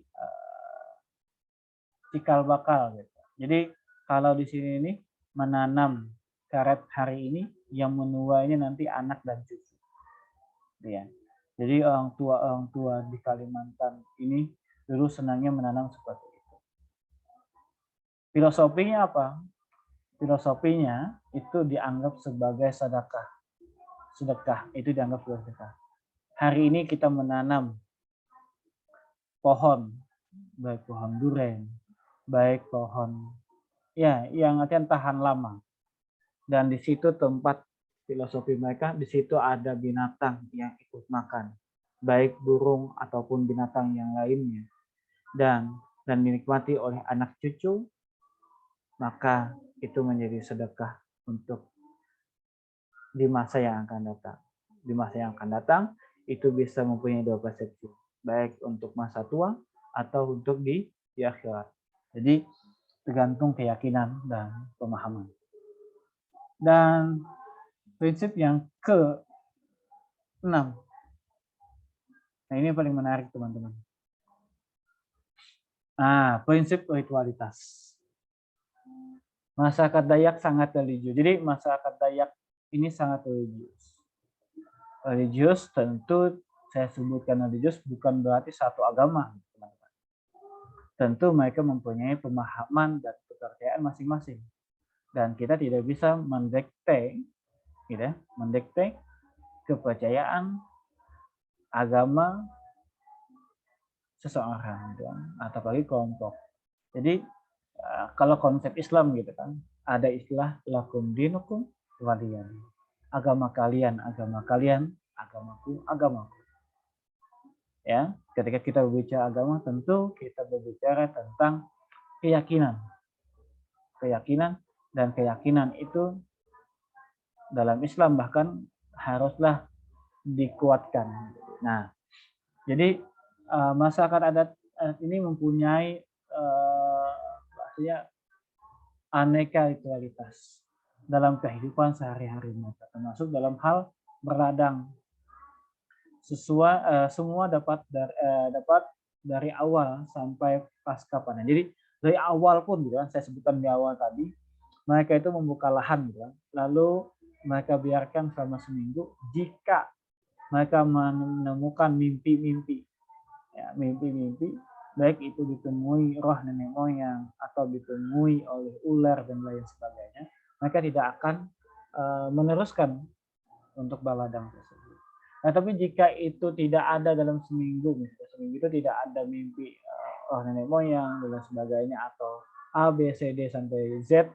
cikal bakal gitu. Jadi kalau di sini ini menanam karet hari ini, yang menuainya nanti anak dan cucu. Ya. Jadi orang tua di Kalimantan ini dulu senangnya menanam seperti itu. Filosofinya apa? Filosofinya itu dianggap sebagai sedekah. Sedekah itu dianggap sebagai sedekah. Hari ini kita menanam pohon, baik pohon durian, baik pohon yang akan tahan lama. Dan di situ tempat filosofi mereka, di situ ada binatang yang ikut makan, baik burung ataupun binatang yang lainnya, dan dinikmati oleh anak cucu, maka itu menjadi sedekah untuk di masa yang akan datang. Di masa yang akan datang itu bisa mempunyai dua persepsi, baik untuk masa tua atau untuk di akhirat. Jadi tergantung keyakinan dan pemahaman. Dan prinsip yang ke-6. Nah, ini yang paling menarik, teman-teman. Prinsip ritualitas. Masyarakat Dayak sangat religius. Jadi masyarakat Dayak ini sangat religius. Religius tentu saya sebutkan religius bukan berarti satu agama, teman-teman. Tentu mereka mempunyai pemahaman dan kepercayaan masing-masing. Dan kita tidak bisa mendikte kepercayaan agama seseorang, gitu, atau apalagi kelompok. Jadi kalau konsep Islam gitu kan, ada istilah lakum dinukum waliyadin. Agama kalian, agamaku, agamaku. Ya, ketika kita berbicara agama, tentu kita berbicara tentang keyakinan. Dan keyakinan itu dalam Islam bahkan haruslah dikuatkan. Nah, jadi masyarakat adat ini mempunyai aneka ritualitas dalam kehidupan sehari-hari mereka, termasuk dalam hal berladang. Semua dapat dari awal sampai pasca panen. Jadi dari awal pun, gitu kan, saya sebutkan di awal tadi, mereka itu membuka lahan, gitu kan, lalu mereka biarkan selama seminggu. Jika mereka menemukan mimpi-mimpi, baik itu ditemui roh nenek moyang atau ditemui oleh ular dan lain sebagainya, mereka tidak akan meneruskan untuk berladang tersebut. Nah, tapi jika itu tidak ada dalam seminggu, misalnya seminggu itu tidak ada mimpi roh nenek moyang dan sebagainya, atau A, B, C, D sampai Z,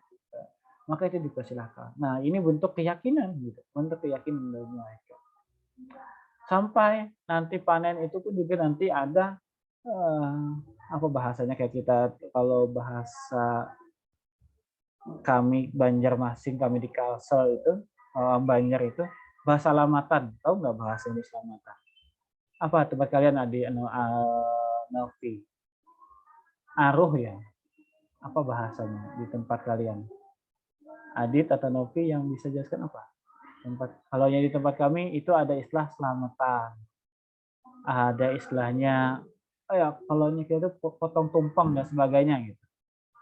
maka itu dipersilahkan. Nah, ini bentuk keyakinan, gitu, bentuk keyakinan dari mereka. Sampai nanti panen itu pun juga nanti ada apa bahasanya, kayak kita kalau bahasa kami Banjarmasin, kami di Kalsel itu Banjar itu bahasa lamatan. Tahu nggak bahasa ini lamatan? Apa tempat kalian, Adi Novi? Aruh ya? Apa bahasanya di tempat kalian? Adit atau Novi yang bisa jelaskan apa? Kalau yang di tempat kami itu ada istilah selamatan. Ada istilahnya kalau ini itu potong tumpeng dan sebagainya gitu.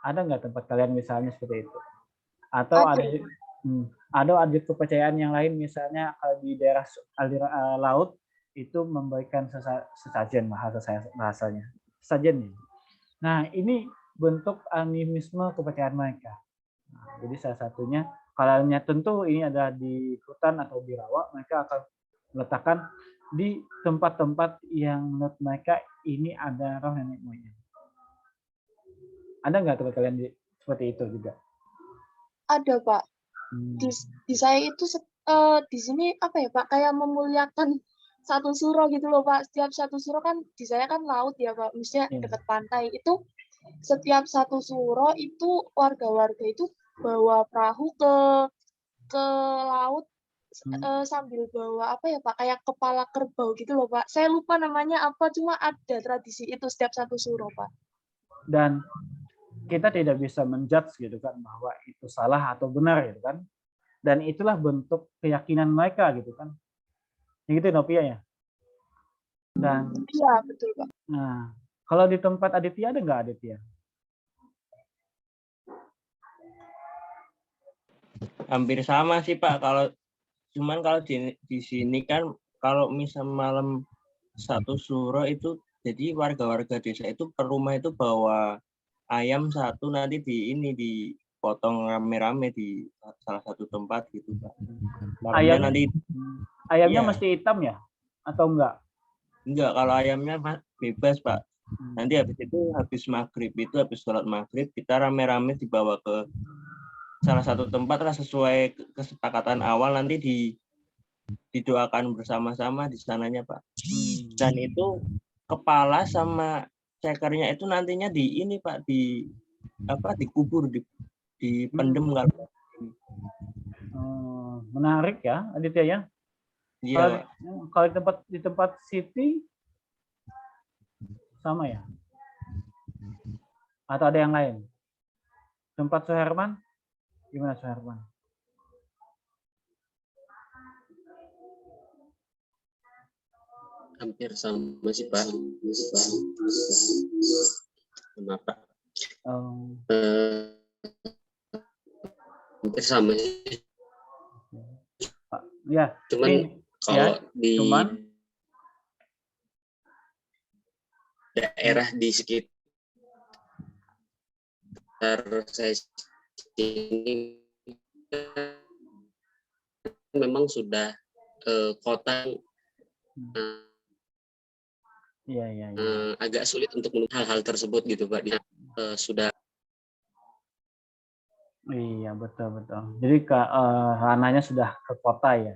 Ada nggak tempat kalian misalnya seperti itu? Atau ada kepercayaan yang lain, misalnya kalau di daerah laut itu memberikan sesajen, bahasanya sesajen. Nah, ini bentuk animisme kepercayaan mereka. Nah, jadi salah satunya, kalau tentu ini ada di hutan atau di rawa, mereka akan meletakkan di tempat-tempat yang menurut mereka ini ada roh nenek moyang. Ada nggak tempat kalian seperti itu juga? Ada, Pak. Di saya itu di sini apa ya, Pak, kayak memuliakan satu suro gitu loh, Pak. Setiap satu suro kan di saya kan laut ya, Pak, maksudnya dekat pantai. Itu setiap satu suro itu warga-warga itu bawa perahu ke laut sambil bawa apa ya Pak, kayak kepala kerbau gitu loh Pak. Saya lupa namanya apa, cuma ada tradisi itu setiap satu suro Pak. Dan kita tidak bisa menjudge gitu kan bahwa itu salah atau benar gitu kan. Dan itulah bentuk keyakinan mereka gitu kan. Gitu Novia ya. Dan iya betul Pak. Nah, kalau di tempat Aditya ada nggak Aditya? Hampir sama sih Pak. Cuman kalau di sini kan kalau misal malam satu suro itu jadi warga-warga desa itu per rumah itu bawa ayam satu nanti dipotong rame-rame di salah satu tempat gitu Pak. Ayamnya mesti hitam ya atau enggak? Enggak, kalau ayamnya bebas Pak. Nanti habis maghrib itu habis sholat maghrib kita rame-rame dibawa ke salah satu tempat lah sesuai kesepakatan awal nanti didoakan bersama-sama di sananya Pak. Dan itu kepala sama cekernya itu nantinya Pak dikubur dipendem kalau. Menarik ya Aditya ya. Iya. Kalau di tempat Siti sama ya? Atau ada yang lain? Tempat Suherman? Gimana Suherman? Hampir sama sih Pak. Maaf Pak. Hampir sama sih. Ya. Cuman kalau di daerah di sekitar saya ini memang sudah kota agak sulit untuk menemukan hal-hal tersebut gitu Pak. Sudah. Iya betul. Jadi ranahnya sudah ke kota ya,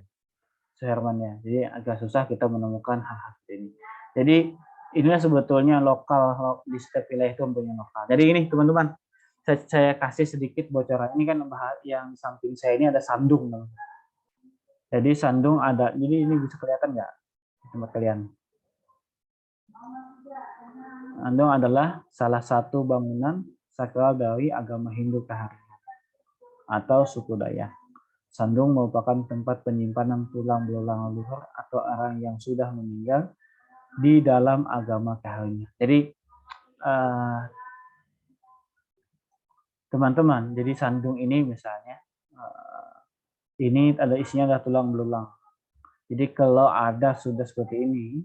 Suherman ya. Jadi agak susah kita menemukan hal-hal seperti ini. Jadi inilah sebetulnya lokal di setiap wilayah itu mempunyai lokal. Jadi ini teman-teman, saya kasih sedikit bocoran. Ini kan yang samping saya ini ada sandung. Jadi sandung ada. Jadi ini bisa kelihatan nggak di tempat kalian? Sandung adalah salah satu bangunan sakral dari agama Hindu Kaharian atau suku Dayak. Sandung merupakan tempat penyimpanan tulang belulang leluhur atau orang yang sudah meninggal di dalam agama Kaharian. Jadi teman-teman, jadi sandung ini misalnya ini ada isinya adalah tulang belulang. Jadi kalau ada sudah seperti ini,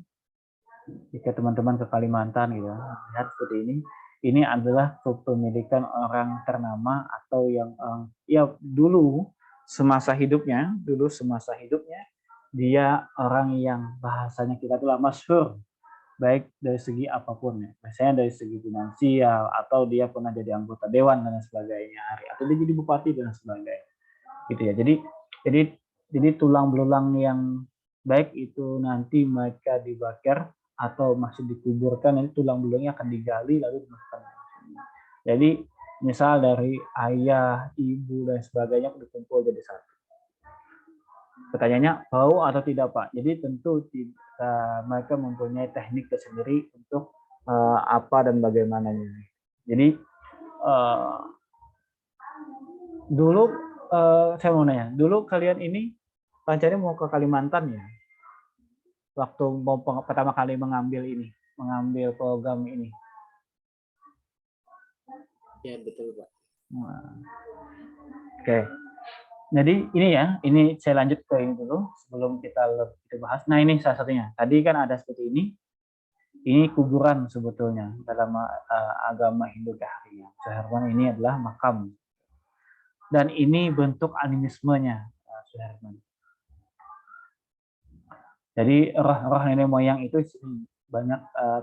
jika teman-teman ke Kalimantan gitu, lihat seperti ini adalah kepemilikan orang ternama atau yang ya dulu semasa hidupnya dia orang yang bahasanya kita tuh masyhur baik dari segi apapun ya, biasanya dari segi finansial atau dia pernah jadi anggota dewan dan sebagainya, atau dia jadi bupati dan sebagainya, gitu ya. Jadi tulang belulang yang baik itu nanti mereka dibakar atau masih dikuburkan, nanti tulang belulangnya akan digali lalu dimasukkan. Jadi misal dari ayah, ibu dan sebagainya dikumpul jadi satu. Pertanyaannya bau atau tidak Pak? Jadi tentu mereka mempunyai teknik tersendiri untuk apa dan bagaimananya. Jadi dulu saya mau nanya, dulu kalian ini rencananya mau ke Kalimantan ya? Waktu mau pertama kali mengambil program ini. Ya betul Pak. Oke. Jadi ini saya lanjut ke ini dulu sebelum kita bahas. Nah ini salah satunya. Tadi kan ada seperti ini. Ini kuburan sebetulnya dalam agama Hindu Kaharian. Suherman ini adalah makam. Dan ini bentuk animismenya Suherman. Jadi roh nenek moyang itu banyak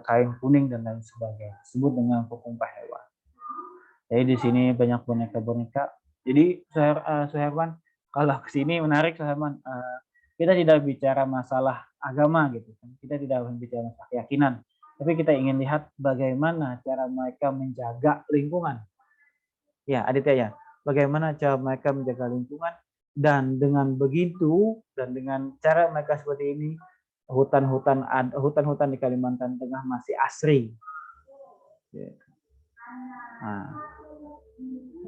kain kuning dan lain sebagainya. Disebut dengan penyembah hewan. Jadi di sini banyak boneka-boneka. Jadi Suherman, kalau ke sini menarik Suherman. Kita tidak bicara masalah agama gitu. Kita tidak bicara masalah keyakinan. Tapi kita ingin lihat bagaimana cara mereka menjaga lingkungan. Ya, Aditya ya. Bagaimana cara mereka menjaga lingkungan, dan dengan begitu dan dengan cara mereka seperti ini, hutan-hutan di Kalimantan Tengah masih asri.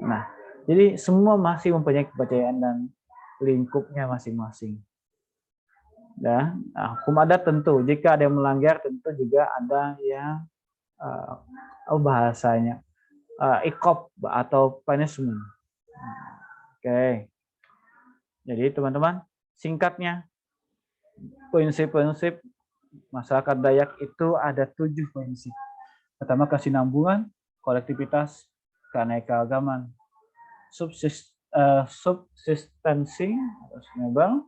Nah, jadi semua masih mempunyai kepercayaan dan lingkupnya masing-masing. Ya, hukum adat tentu jika ada yang melanggar tentu juga ada yang bahasanya iqab atau punishment. Oke. Jadi teman-teman, singkatnya prinsip-prinsip masyarakat Dayak itu ada 7 prinsip. Pertama, kesinambungan, kolektivitas, keanekaragaman, subsistensi, sustainable,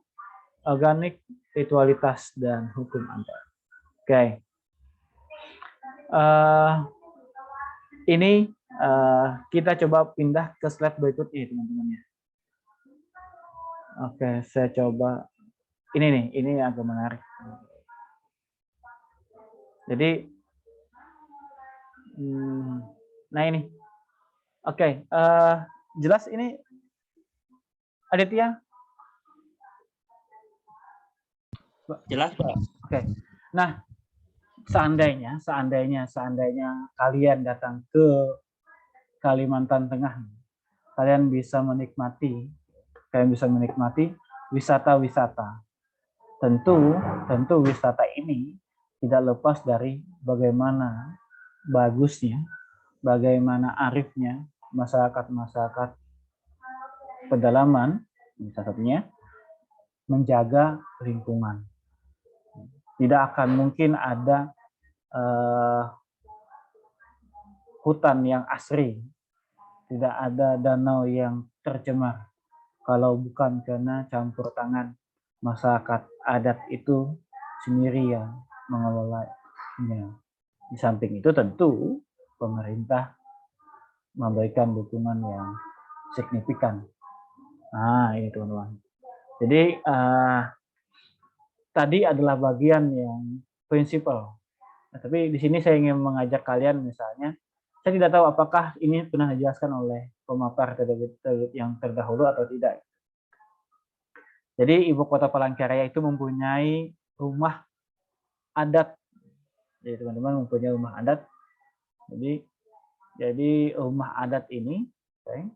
organik, ritualitas, dan hukum adat. Oke. Ini kita coba pindah ke slide berikutnya, teman-teman ya. Oke, saya coba. Ini agak menarik. Jadi, nah ini. Oke, jelas ini, Aditya? Jelas, Pak. Oke. Nah, seandainya kalian datang ke Kalimantan Tengah, kalian bisa menikmati wisata-wisata. Tentu wisata ini tidak lepas dari bagaimana bagusnya, bagaimana arifnya masyarakat pedalaman, salah satunya menjaga lingkungan. Tidak akan mungkin ada hutan yang asri, tidak ada danau yang tercemar kalau bukan karena campur tangan masyarakat adat itu sendiri yang mengelolanya. Di samping itu tentu pemerintah memberikan dukungan yang signifikan. Nah, ini teman-teman. Jadi tadi adalah bagian yang prinsipal. Nah, tapi di sini saya ingin mengajak kalian misalnya, saya tidak tahu apakah ini pernah dijelaskan oleh pemapar yang terdahulu atau tidak. Jadi ibu kota Palangkaraya itu mempunyai rumah adat. Jadi teman-teman mempunyai rumah adat. Jadi rumah adat ini, okay.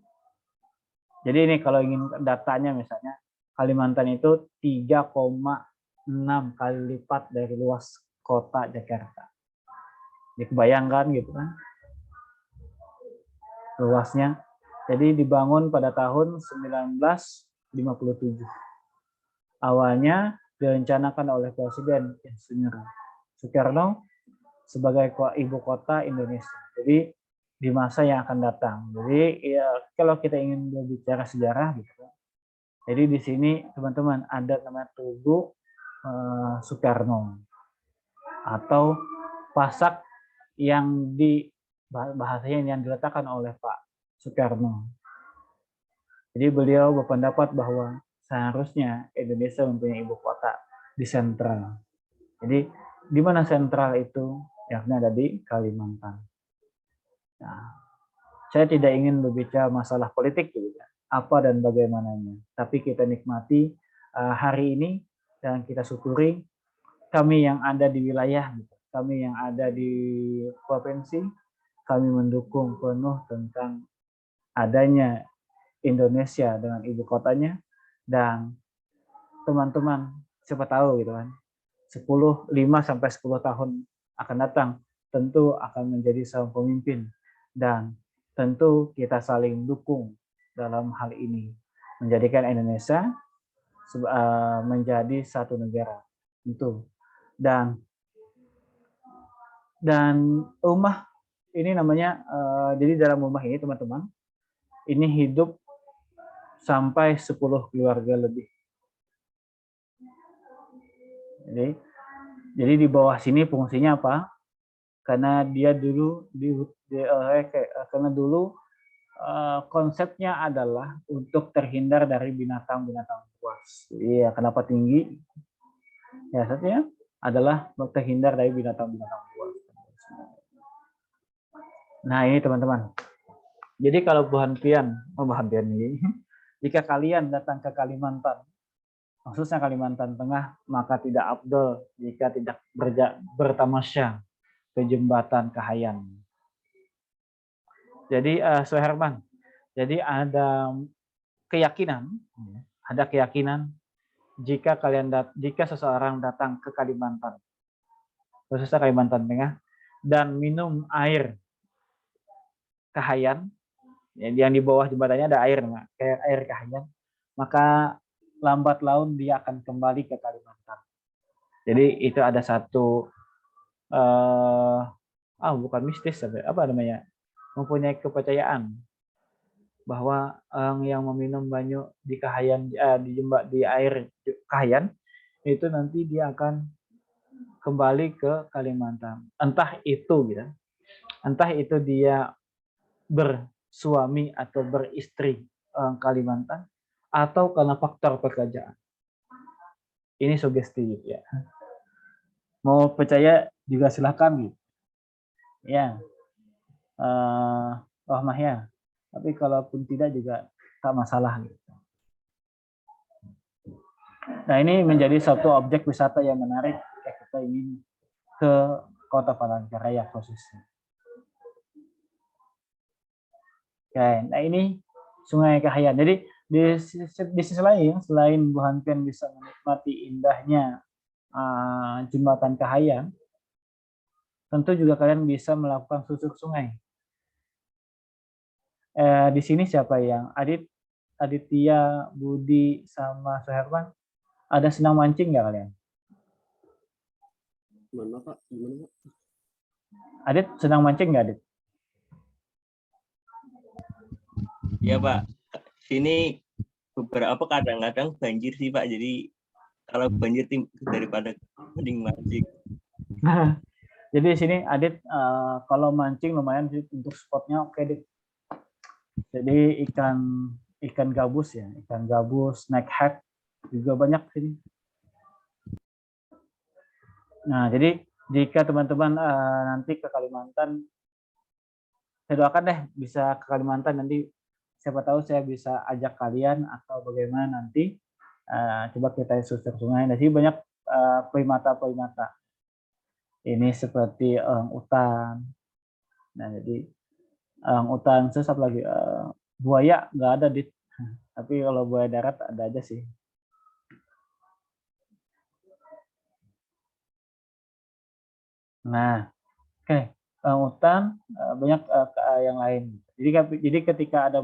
Jadi ini kalau ingin datanya misalnya, Kalimantan itu 3,6 kali lipat dari luas kota Jakarta. Dibayangkan gitu kan luasnya. Jadi dibangun pada tahun 1957. Awalnya direncanakan oleh Presiden Insinyur Soekarno sebagai ibu kota Indonesia. Jadi di masa yang akan datang. Jadi ya, kalau kita ingin berbicara sejarah gitu. Jadi di sini teman-teman ada namanya Tugu Soekarno atau Pasak yang bahasanya yang diletakkan oleh Pak Soekarno. Jadi beliau berpendapat bahwa seharusnya Indonesia mempunyai ibu kota di sentral. Jadi di mana sentral itu? Yakni ada di Kalimantan. Nah, saya tidak ingin berbicara masalah politik juga, apa dan bagaimananya. Tapi kita nikmati hari ini dan kita syukuri kami yang ada di wilayah, kami yang ada di provinsi, kami mendukung penuh tentang adanya Indonesia dengan ibu kotanya, dan teman-teman siapa tahu gitu kan 5 sampai 10 tahun akan datang tentu akan menjadi seorang pemimpin, dan tentu kita saling dukung dalam hal ini menjadikan Indonesia menjadi satu negara tentu. Dan rumah ini namanya jadi dalam rumah ini teman-teman ini hidup sampai 10 keluarga lebih. Jadi di bawah sini fungsinya apa? Karena dia dulu konsepnya adalah untuk terhindar dari binatang-binatang buas. Iya, kenapa tinggi? Ya, satunya adalah terhindar dari binatang-binatang buas. Nah, ini teman-teman. Jadi kalau Bahan Pian ini, jika kalian datang ke Kalimantan, khususnya Kalimantan Tengah, maka tidak afdol jika tidak bertamasya ke jembatan Kahayan. Jadi Suherman, jadi ada keyakinan jika seseorang datang ke Kalimantan, khususnya Kalimantan Tengah, dan minum air Kahayan, yang di bawah jembatannya ada air, kayak air Kahayan, maka lambat laun dia akan kembali ke Kalimantan. Jadi itu ada satu bukan mistis, apa namanya, mempunyai kepercayaan bahwa orang yang meminum banyu di Kahayan, di air Kahayan, itu nanti dia akan kembali ke Kalimantan. Entah itu dia bersuami atau beristri orang Kalimantan, atau karena faktor pekerjaan. Ini sugesti ya. Mau percaya juga silakan gitu. Ya. Mahya. Tapi kalaupun tidak juga tak masalah gitu. Nah, ini menjadi satu objek wisata yang menarik jika kita ingin ke Kota Palangkaraya khususnya. Oke, nah ini Sungai Kahayan. Jadi di sisi lain, selain Bahan Pian bisa menikmati indahnya jembatan Kahayan, tentu juga kalian bisa melakukan susur sungai. Di sini siapa yang Aditya, Budi, sama Suherman, ada senang mancing nggak kalian? Gimana Pak? Adit senang mancing nggak, Adit? Iya Pak, sini beberapa kadang-kadang banjir sih Pak, jadi kalau banjir daripada mending mancing. Jadi di sini Adit kalau mancing lumayan sih untuk spotnya oke, Adit. Jadi ikan gabus ya, ikan gabus, snakehead juga banyak sini. Nah, jadi jika teman-teman nanti ke Kalimantan, saya doakan deh bisa ke Kalimantan nanti. Siapa tahu saya bisa ajak kalian atau bagaimana nanti coba kita susur sungai. Nah, sini banyak primata-primata. Ini seperti orang-utan. Nah, jadi orang-utan, terus apa lagi? Buaya nggak ada, Dit. Tapi kalau buaya darat ada aja sih. Nah, oke. Orang-utan banyak yang lain. Jadi ketika ada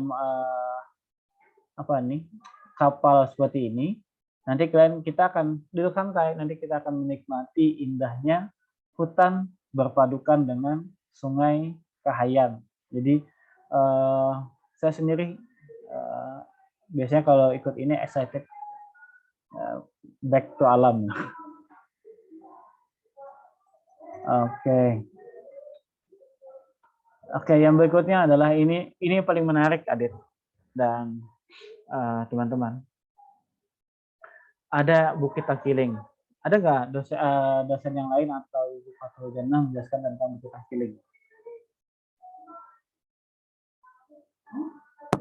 kapal seperti ini, nanti kita akan duduk santai, nanti kita akan menikmati indahnya hutan berpadukan dengan Sungai Kahayan. Jadi saya sendiri biasanya kalau ikut ini excited back to alam. Oke, yang berikutnya adalah ini paling menarik, Adit dan teman-teman. Ada Bukit Tangkiling. Ada nggak dosen yang lain atau Ibu Fatul Jannah menjelaskan tentang Bukit Tangkiling?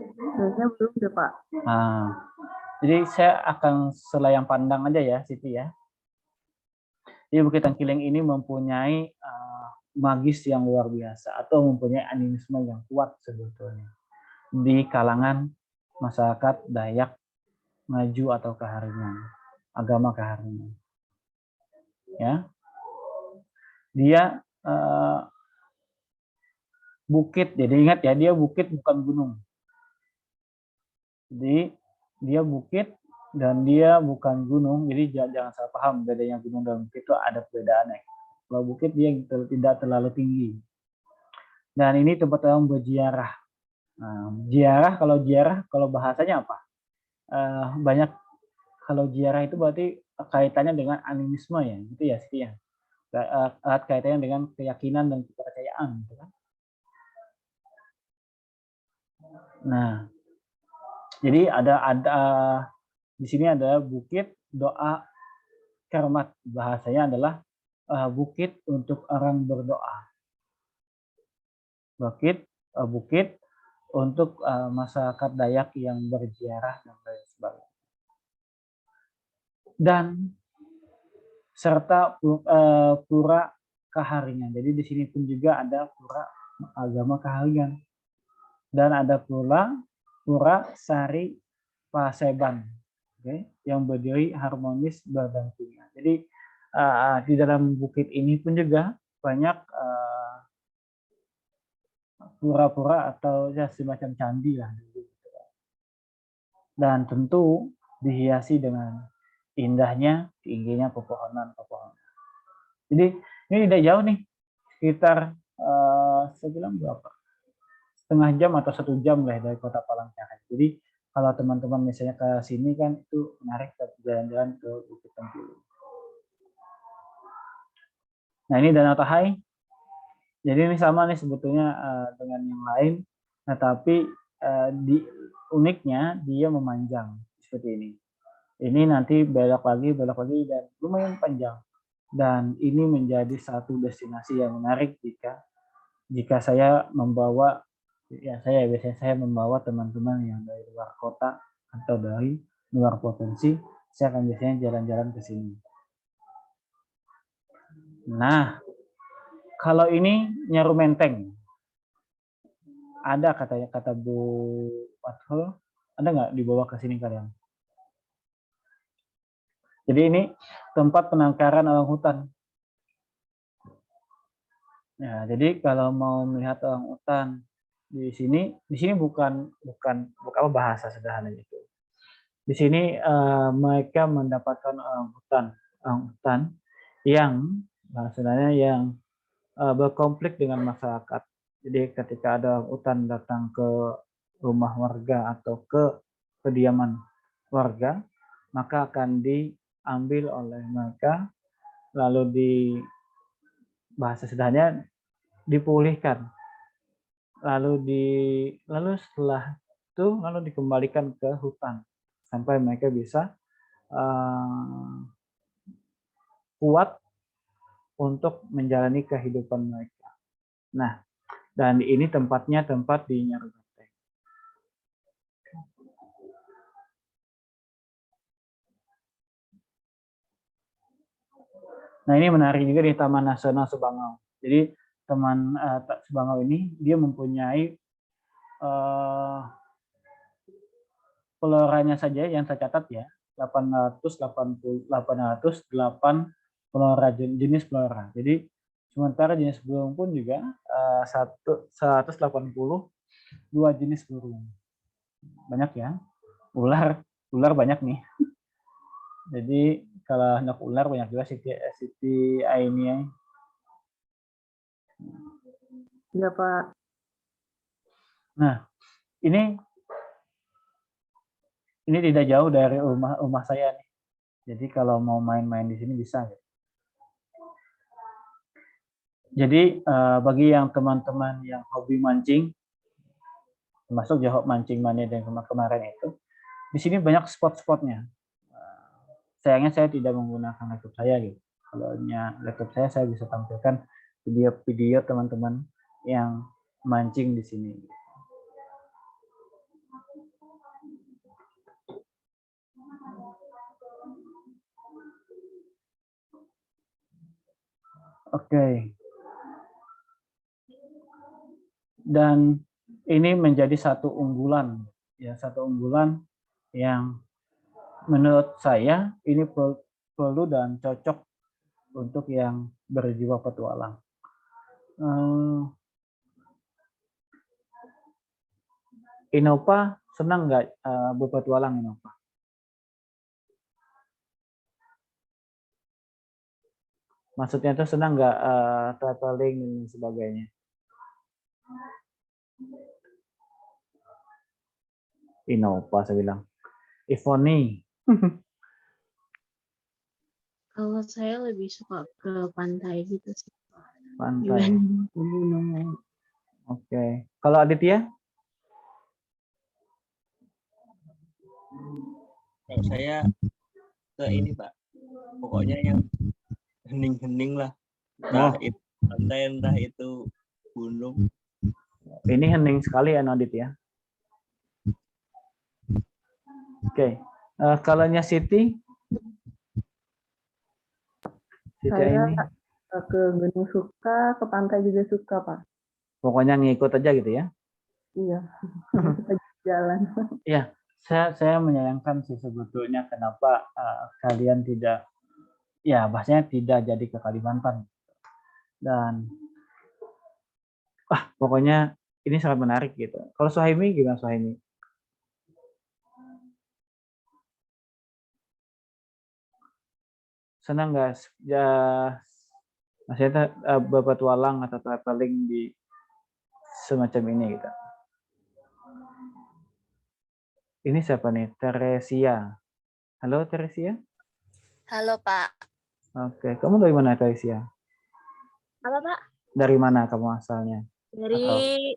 Kayaknya belum deh Pak. Jadi saya akan selayang pandang aja ya, Siti ya. Jadi Bukit Tangkiling ini mempunyai magis yang luar biasa atau mempunyai animisme yang kuat sebetulnya di kalangan masyarakat Dayak Ngaju atau Kaharingan, agama Kaharingan. Ya, dia bukit. Jadi ingat ya, dia bukit bukan gunung. Jadi dia bukit dan dia bukan gunung. Jadi jangan salah paham, bedanya gunung dan bukit itu ada perbedaannya. Kalau bukit dia tidak terlalu tinggi. Dan ini tempat orang berziarah. Kalau bahasanya apa? Banyak, kalau ziarah itu berarti kaitannya dengan animisme ya, gitu ya, Siti ya. Kaitannya dengan keyakinan dan kepercayaan, gitu kan. Nah, jadi ada di sini ada Bukit Doa Kermat, bahasanya adalah bukit untuk orang berdoa. bukit untuk masyarakat Dayak yang berziarah dan lain sebagainya. Dan serta pura Kaharingan. Jadi di sini pun juga ada pura agama Kaharingan. Dan ada pula pura Sari Paseban, yang berdiri harmonis berdampingan. Jadi di dalam bukit ini pun juga banyak pura-pura atau ya semacam candi lah. Dan tentu dihiasi dengan indahnya, tingginya pepohonan-pepohonan. Jadi ini tidak jauh nih, sekitar saya bilang berapa? Setengah jam atau 1 jam lah dari kota Palangkaraya. Jadi kalau teman-teman misalnya ke sini kan itu menarik jalan-jalan ke Bukit Tempulu. Nah ini Danau Tahai. Jadi ini sama nih sebetulnya dengan yang lain, nah tapi uniknya dia memanjang seperti ini. Ini nanti belok lagi dan lumayan panjang. Dan ini menjadi satu destinasi yang menarik jika saya membawa, biasanya saya membawa teman-teman yang dari luar kota atau dari luar provinsi, saya akan biasanya jalan-jalan ke sini. Nah, kalau ini Nyaru Menteng, ada katanya, kata Bu Pathol, ada nggak dibawa ke sini kalian? Jadi ini tempat penangkaran orang hutan. Nah, jadi kalau mau melihat orang hutan di sini bukan bahasa sederhananya itu. Di sini mereka mendapatkan orang hutan yang sebenarnya yang berkonflik dengan masyarakat. Jadi ketika ada orang hutan datang ke rumah warga atau ke kediaman warga, maka akan diambil oleh mereka, lalu bahasa sederhananya dipulihkan, lalu setelah itu dikembalikan ke hutan sampai mereka bisa kuat untuk menjalani kehidupan mereka. Nah, dan ini tempatnya tempat di Nyaru Menteng. Nah, ini menarik juga di Taman Nasional Subangau. Jadi Taman Subangau ini dia mempunyai floranya saja yang saya catat ya, 808 flora jenis flora. Jadi sementara jenis burung pun juga 182 jenis burung. Banyak ya. Ular banyak nih. Jadi kalau anak ular banyak juga Siti Ainia. Iya, Pak. Nah, ini tidak jauh dari rumah saya nih. Jadi kalau mau main-main di sini bisa. Jadi bagi yang teman-teman yang hobi mancing, termasuk Jahok Mancing Mania dan kemarin itu, di sini banyak spot-spotnya. Sayangnya saya tidak menggunakan laptop saya gitu. Kalau laptop saya bisa tampilkan video-video teman-teman yang mancing di sini. Oke. Dan ini menjadi satu unggulan yang menurut saya ini perlu dan cocok untuk yang berjiwa petualang. Innova senang nggak berpetualang Innova? Maksudnya itu senang nggak traveling dan sebagainya? Innova saya bilang. Ivoni. Kalau saya lebih suka ke pantai gitu sih. Pantai. Dibanding pegunungan. Oke. Kalau Aditya? Kalau saya ke ini Pak, pokoknya yang hening-hening lah. Entah itu pantai, entah itu gunung. Ini hening sekali ya Nodit ya. Oke. Kalaunya Siti? Siti Saya ini? ke gunung suka, ke pantai juga suka, Pak. Pokoknya ngikut aja gitu ya? Iya, kita jalan. Iya, saya menyayangkan sih sebetulnya kenapa kalian tidak, ya bahasanya tidak jadi ke Kalimantan. Dan pokoknya ini sangat menarik gitu. Kalau Suhaimi gimana Suhaimi? Senang nggak ya, maksudnya berpetualang atau traveling di semacam ini gitu? Ini siapa nih? Teresia. Halo Teresia. Halo Pak. Oke, kamu dari mana Teresia? Apa Pak? Dari mana kamu asalnya? Dari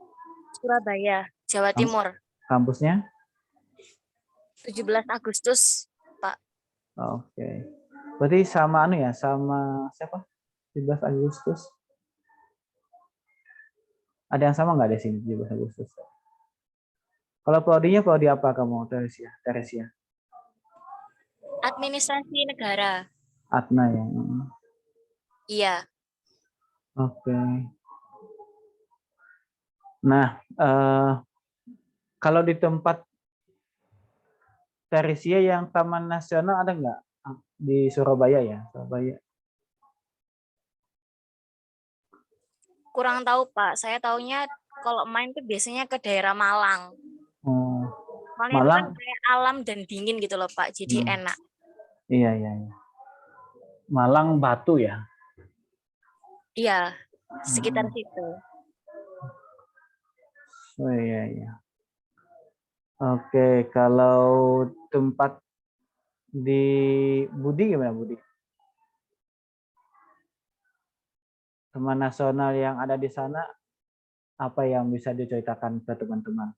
Surabaya, Jawa Timur. Kampusnya? 17 Agustus, Pak. Oke. Berarti sama sama siapa? 17 Agustus. Ada yang sama nggak di sini 17 Agustus? Kalau prodinya prodi apa kamu, Teresia? Administrasi negara. Atna ya. Iya. Oke. Nah, kalau di tempat Teresia yang Taman Nasional ada nggak di Surabaya ya? Surabaya. Kurang tahu Pak. Saya taunya kalau main tuh biasanya ke daerah Malang. Soalnya itu kan kayak alam dan dingin gitu loh Pak. Jadi enak. Iya. Malang Batu ya? Iya, sekitar situ. Oh iya. Oke, kalau tempat di Budi gimana Budi? Taman Nasional yang ada di sana, apa yang bisa diceritakan ke teman-teman?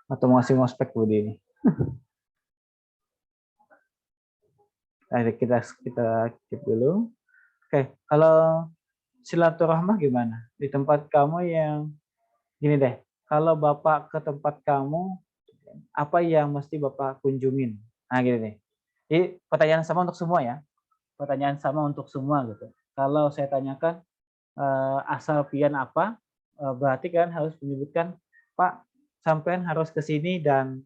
Atau masih ngospek Budi ini? Kita skip dulu. Oke, kalau silaturahmah gimana? Di tempat kamu yang gini deh, kalau Bapak ke tempat kamu, apa yang mesti Bapak kunjungin? Nah, gini deh. Jadi pertanyaan sama untuk semua ya. Pertanyaan sama untuk semua gitu. Kalau saya tanyakan asal pian apa, berarti kan harus menyebutkan, Pak, sampean harus ke sini dan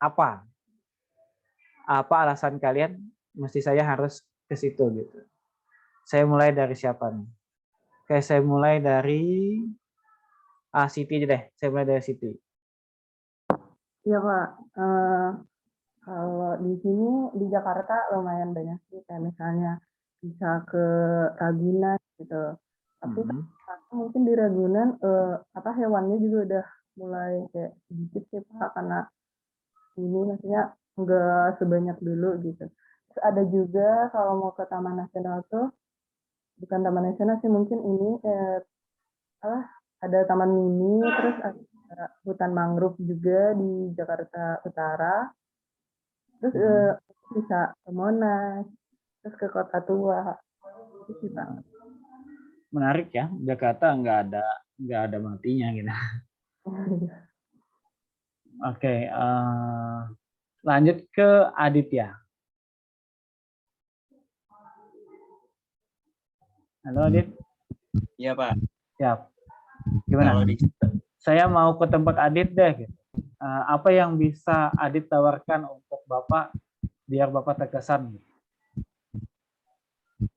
apa? Apa alasan kalian mesti saya harus ke situ gitu. Saya mulai dari siapa nih? Oke, saya mulai dari Siti aja deh. Saya mulai dari Siti. Iya Pak. Kalau di sini di Jakarta lumayan banyak sih, kayak misalnya bisa ke Ragunan gitu. Tapi mungkin di Ragunan hewannya juga udah mulai kayak sedikit sih Pak, karena ini maksudnya nggak sebanyak dulu gitu. Terus ada juga kalau mau ke Taman Nasional tuh, bukan Taman Nasional sih, mungkin ini ada Taman Mini, terus ada hutan mangrove juga di Jakarta Utara. Terus bisa ke Monas, terus ke Kota Tua. Itu sih Pak. Menarik ya, Jakarta nggak ada matinya gitu. Oke, lanjut ke Aditya. Halo Adit. Iya Pak. Siap. Gimana? Saya mau ke tempat Adit deh. Gitu. Apa yang bisa Adit tawarkan untuk Bapak biar Bapak terkesan?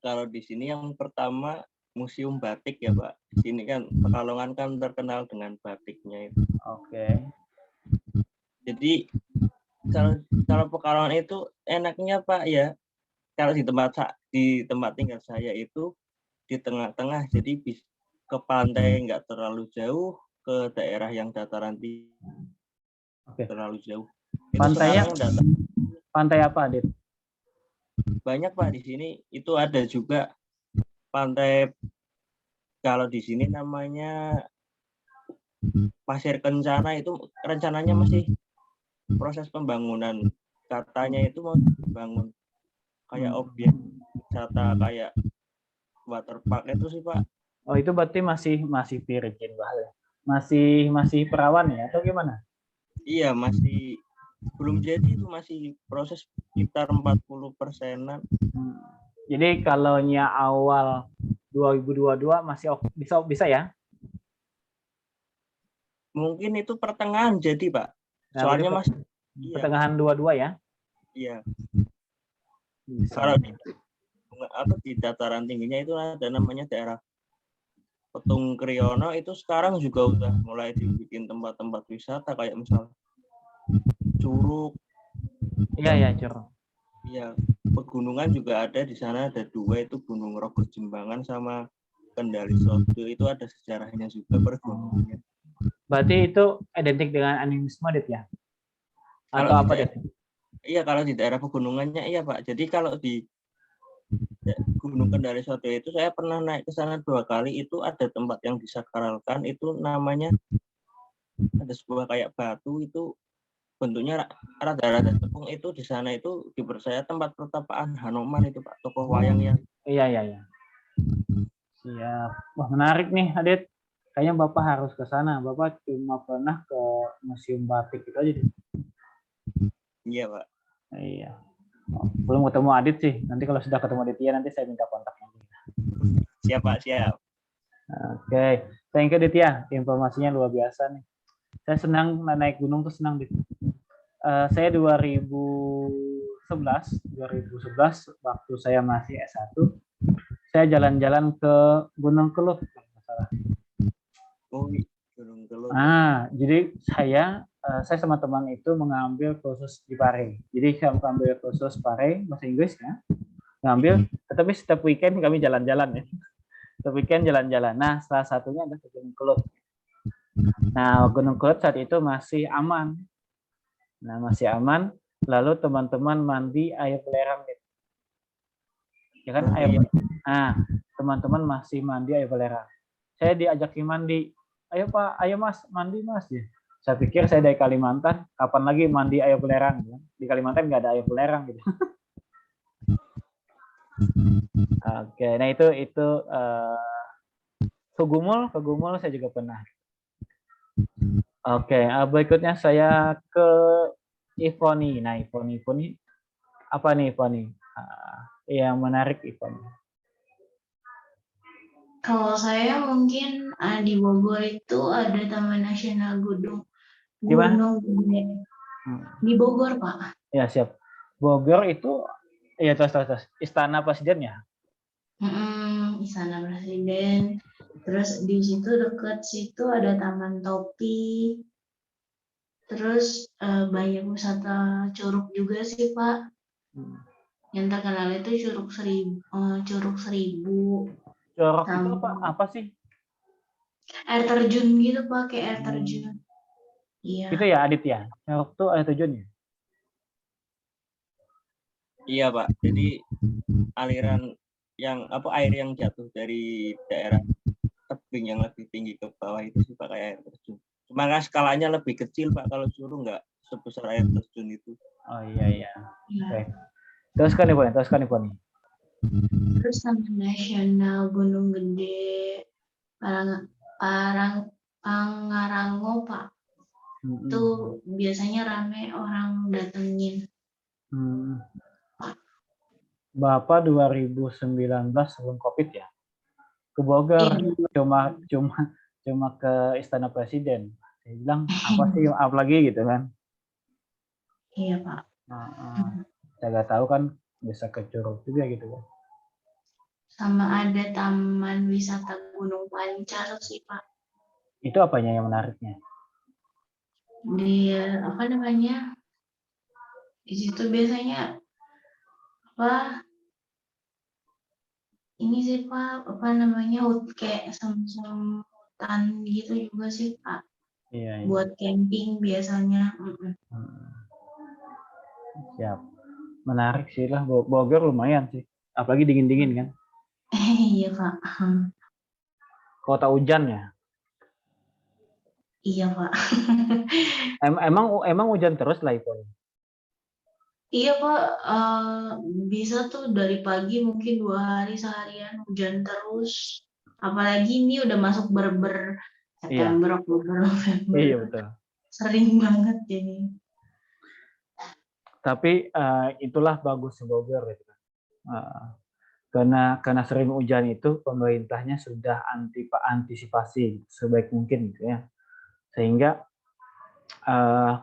Kalau di sini yang pertama Museum Batik ya Pak. Di sini kan Pekalongan kan terkenal dengan batiknya itu. Oke. Jadi kalau Pekalongan itu enaknya Pak ya, kalau di tempat tinggal saya itu di tengah-tengah, jadi ke pantai nggak terlalu jauh, ke daerah yang dataran tinggi terlalu jauh. Pantainya pantai apa Adit? Banyak Pak di sini. Itu ada juga pantai, kalau di sini namanya Pasir Kencana, itu rencananya masih proses pembangunan. Katanya itu mau dibangun kayak objek wisata kayak waterpark itu sih Pak. Oh, itu berarti masih virgin, Bah. Masih perawan ya atau gimana? Iya, masih belum jadi, itu masih proses sekitar 40%-an. Jadi kalau awal 2022 masih bisa ya? Mungkin itu pertengahan jadi, Pak. Nah, Soalnya masih pertengahan 22 ya? Iya. Bisa. Kalau di dataran tingginya itu ada namanya daerah Petung Kriono, itu sekarang juga udah mulai dibikin tempat-tempat wisata kayak misal Curug. Iya, Curug. Iya, pegunungan juga ada di sana, ada 2, itu Gunung Rogo Jembangan sama Kendali Sodo, itu ada sejarahnya juga pergunungannya. Berarti itu identik dengan animisme, Dit ya? Atau Kalau apa, Dit? Iya, kalau di daerah pegunungannya iya, Pak. Jadi kalau di Gunung Kendali Sodo itu saya pernah naik ke sana 2 kali, itu ada tempat yang disakralkan, itu namanya ada sebuah kayak batu, itu bentuknya rada-rada tepung, itu di sana itu dipercaya tempat pertapaan Hanoman itu, Pak, tokoh wayang yang. Iya. Siap. Wah, menarik nih, Adit. Kayaknya Bapak harus ke sana. Bapak cuma pernah ke Museum Batik itu aja. Iya, Pak. Iya. Belum ketemu Adit sih. Nanti kalau sudah ketemu Aditya, nanti saya minta kontaknya. Siap, Pak, siap. Oke. Thank you, Aditya. Informasinya luar biasa nih. Saya senang naik gunung tuh senang, Dit. Saya 2011 waktu saya masih S1, saya jalan-jalan ke Gunung Kelut. Oh, Gunung Kelut. Jadi saya sama teman itu mengambil kursus di Pare. Jadi saya mengambil kursus Pare bahasa Inggris ya. Ngambil, tetapi setiap weekend kami jalan-jalan ya. Setiap weekend jalan-jalan. Nah, salah satunya adalah ke Gunung Kelut. Nah, Gunung Kelut saat itu masih aman. Lalu teman-teman mandi air belerang gitu. Ya kan, teman-teman masih mandi air belerang. Saya diajakin mandi. Ayo Pak, ayo Mas, mandi Mas. Ya. Saya pikir saya dari Kalimantan, kapan lagi mandi air belerang? Ya. Di Kalimantan nggak ada air belerang gitu. Oke, nah itu Kegumul saya juga pernah. Oke, berikutnya saya ke Ivoni. Nah, Ivoni apa nih Ivoni? Yang menarik Ivoni. Kalau saya mungkin di Bogor itu ada Taman Nasional Gunung Gede. Di Bogor, Pak. Ya, siap. Bogor itu ya terus Istana Presiden ya? Istana Presiden. Terus di situ dekat situ ada Taman Topi. Terus banyak wisata curug juga sih, Pak. Yang terkenal itu Curug Seribu. Curug itu apa sih? Air terjun gitu, Pak, kayak air terjun. Iya. Itu ya, Adit ya? Curug itu air terjun ya? Iya, Pak. Jadi aliran air yang jatuh dari daerah tebing yang lebih tinggi ke bawah itu sih Pak, kayak air terjun. Cuma kan skalanya lebih kecil, Pak. Kalau curug nggak sebesar air terjun itu. Oh iya. Oke. Teruskan nih, Poni. Terus Taman Nasional Gunung Gede, Pangrango, Pak. Itu biasanya rame orang datengin. Bapak 2019 sebelum COVID ya? Ke Bogor, cuma ke Istana Presiden. Saya bilang, apa sih, apa lagi gitu kan? Iya, Pak. Saya nggak tahu kan bisa ke Curug juga gitu kan. Sama ada Taman Wisata Gunung Pancar sih, Pak. Itu apanya yang menariknya? Dia di situ biasanya ini sih Pak, kayak semacam hutan gitu juga sih Pak. Iya. Buat camping biasanya. Siap. Menarik sih lah, Bogor lumayan sih. Apalagi dingin-dingin kan. Iya Pak. Kota hujan ya? Iya Pak. Emang hujan terus lah itu? Iya Pak, bisa tuh dari pagi mungkin 2 hari seharian hujan terus Apalagi ini udah masuk Berber, September, Oktober, November. Iya betul. Sering banget jadi. Tapi itulah bagus Bogor gitu kan. Karena sering hujan itu pemerintahnya sudah antisipasi sebaik mungkin gitu ya. Sehingga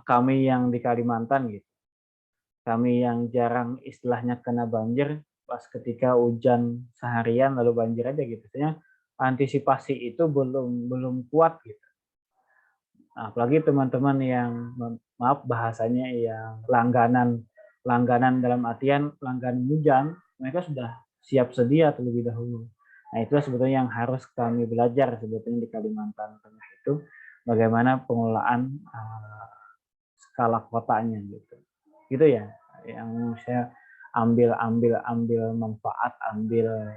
kami yang di Kalimantan gitu, kami yang jarang istilahnya kena banjir pas ketika hujan seharian lalu banjir aja gitu. Sebenarnya antisipasi itu belum kuat gitu. Nah, apalagi teman-teman yang maaf bahasanya yang langganan dalam artian langganan hujan, mereka sudah siap sedia terlebih dahulu. Nah, itu sebetulnya yang harus kami belajar sebetulnya di Kalimantan Tengah itu bagaimana pengelolaan skala kotanya gitu. Gitu ya, yang saya ambil manfaat, ambil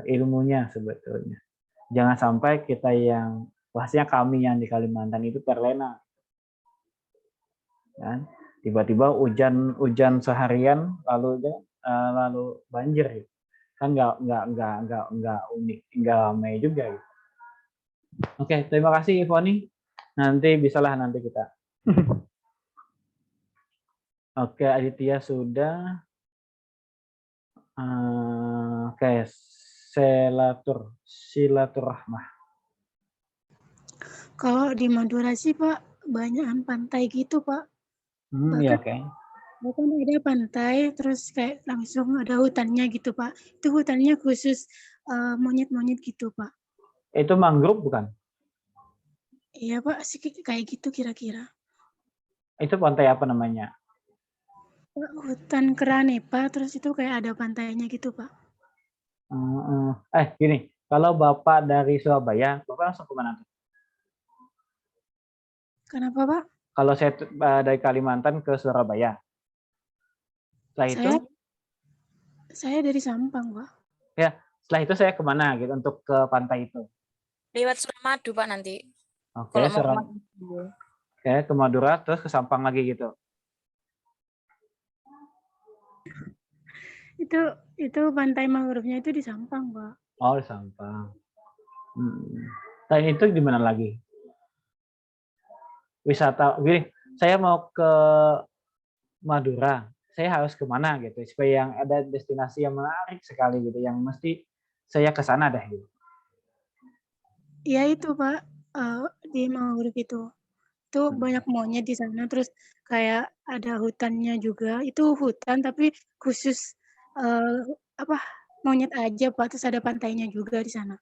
ilmunya sebetulnya. Jangan sampai kita yang pastinya kami yang di Kalimantan itu terlena. Kan? Tiba-tiba hujan seharian lalu banjir gitu. Kan nggak unik, nggak ramai juga gitu. Oke, terima kasih Ivoni. Nanti bisalah nanti kita. Oke, Aditya sudah. Oke, silaturahmah. Kalau di Madura sih Pak, banyakan pantai gitu Pak. Ya, oke. Bahkan ada pantai, terus kayak langsung ada hutannya gitu Pak. Itu hutannya khusus monyet-monyet gitu Pak. Itu mangrove bukan? Iya Pak, sih kayak gitu kira-kira. Itu pantai apa namanya? Hutan Keranepa, terus itu kayak ada pantainya gitu Pak. Gini, kalau Bapak dari Surabaya, Bapak langsung ke mana? Kenapa Pak? Kalau saya dari Kalimantan ke Surabaya. Setelah itu? Saya dari Sampang Pak. Ya, setelah itu saya kemana gitu untuk ke pantai itu? Lewat Suramadu Pak nanti. Oke, ke Madura terus ke Sampang lagi gitu. Itu pantai mangrove-nya itu di Sampang, Pak. Oh, di Sampang. Selain itu di mana lagi? Wisata, gini, saya mau ke Madura, saya harus kemana gitu, supaya yang ada destinasi yang menarik sekali gitu, yang mesti saya ke sana deh gitu. Iya itu Pak, di mangrove itu banyak monyet di sana, terus kayak ada hutannya juga, itu hutan tapi khusus monyet aja Pak, terus ada pantainya juga di sana.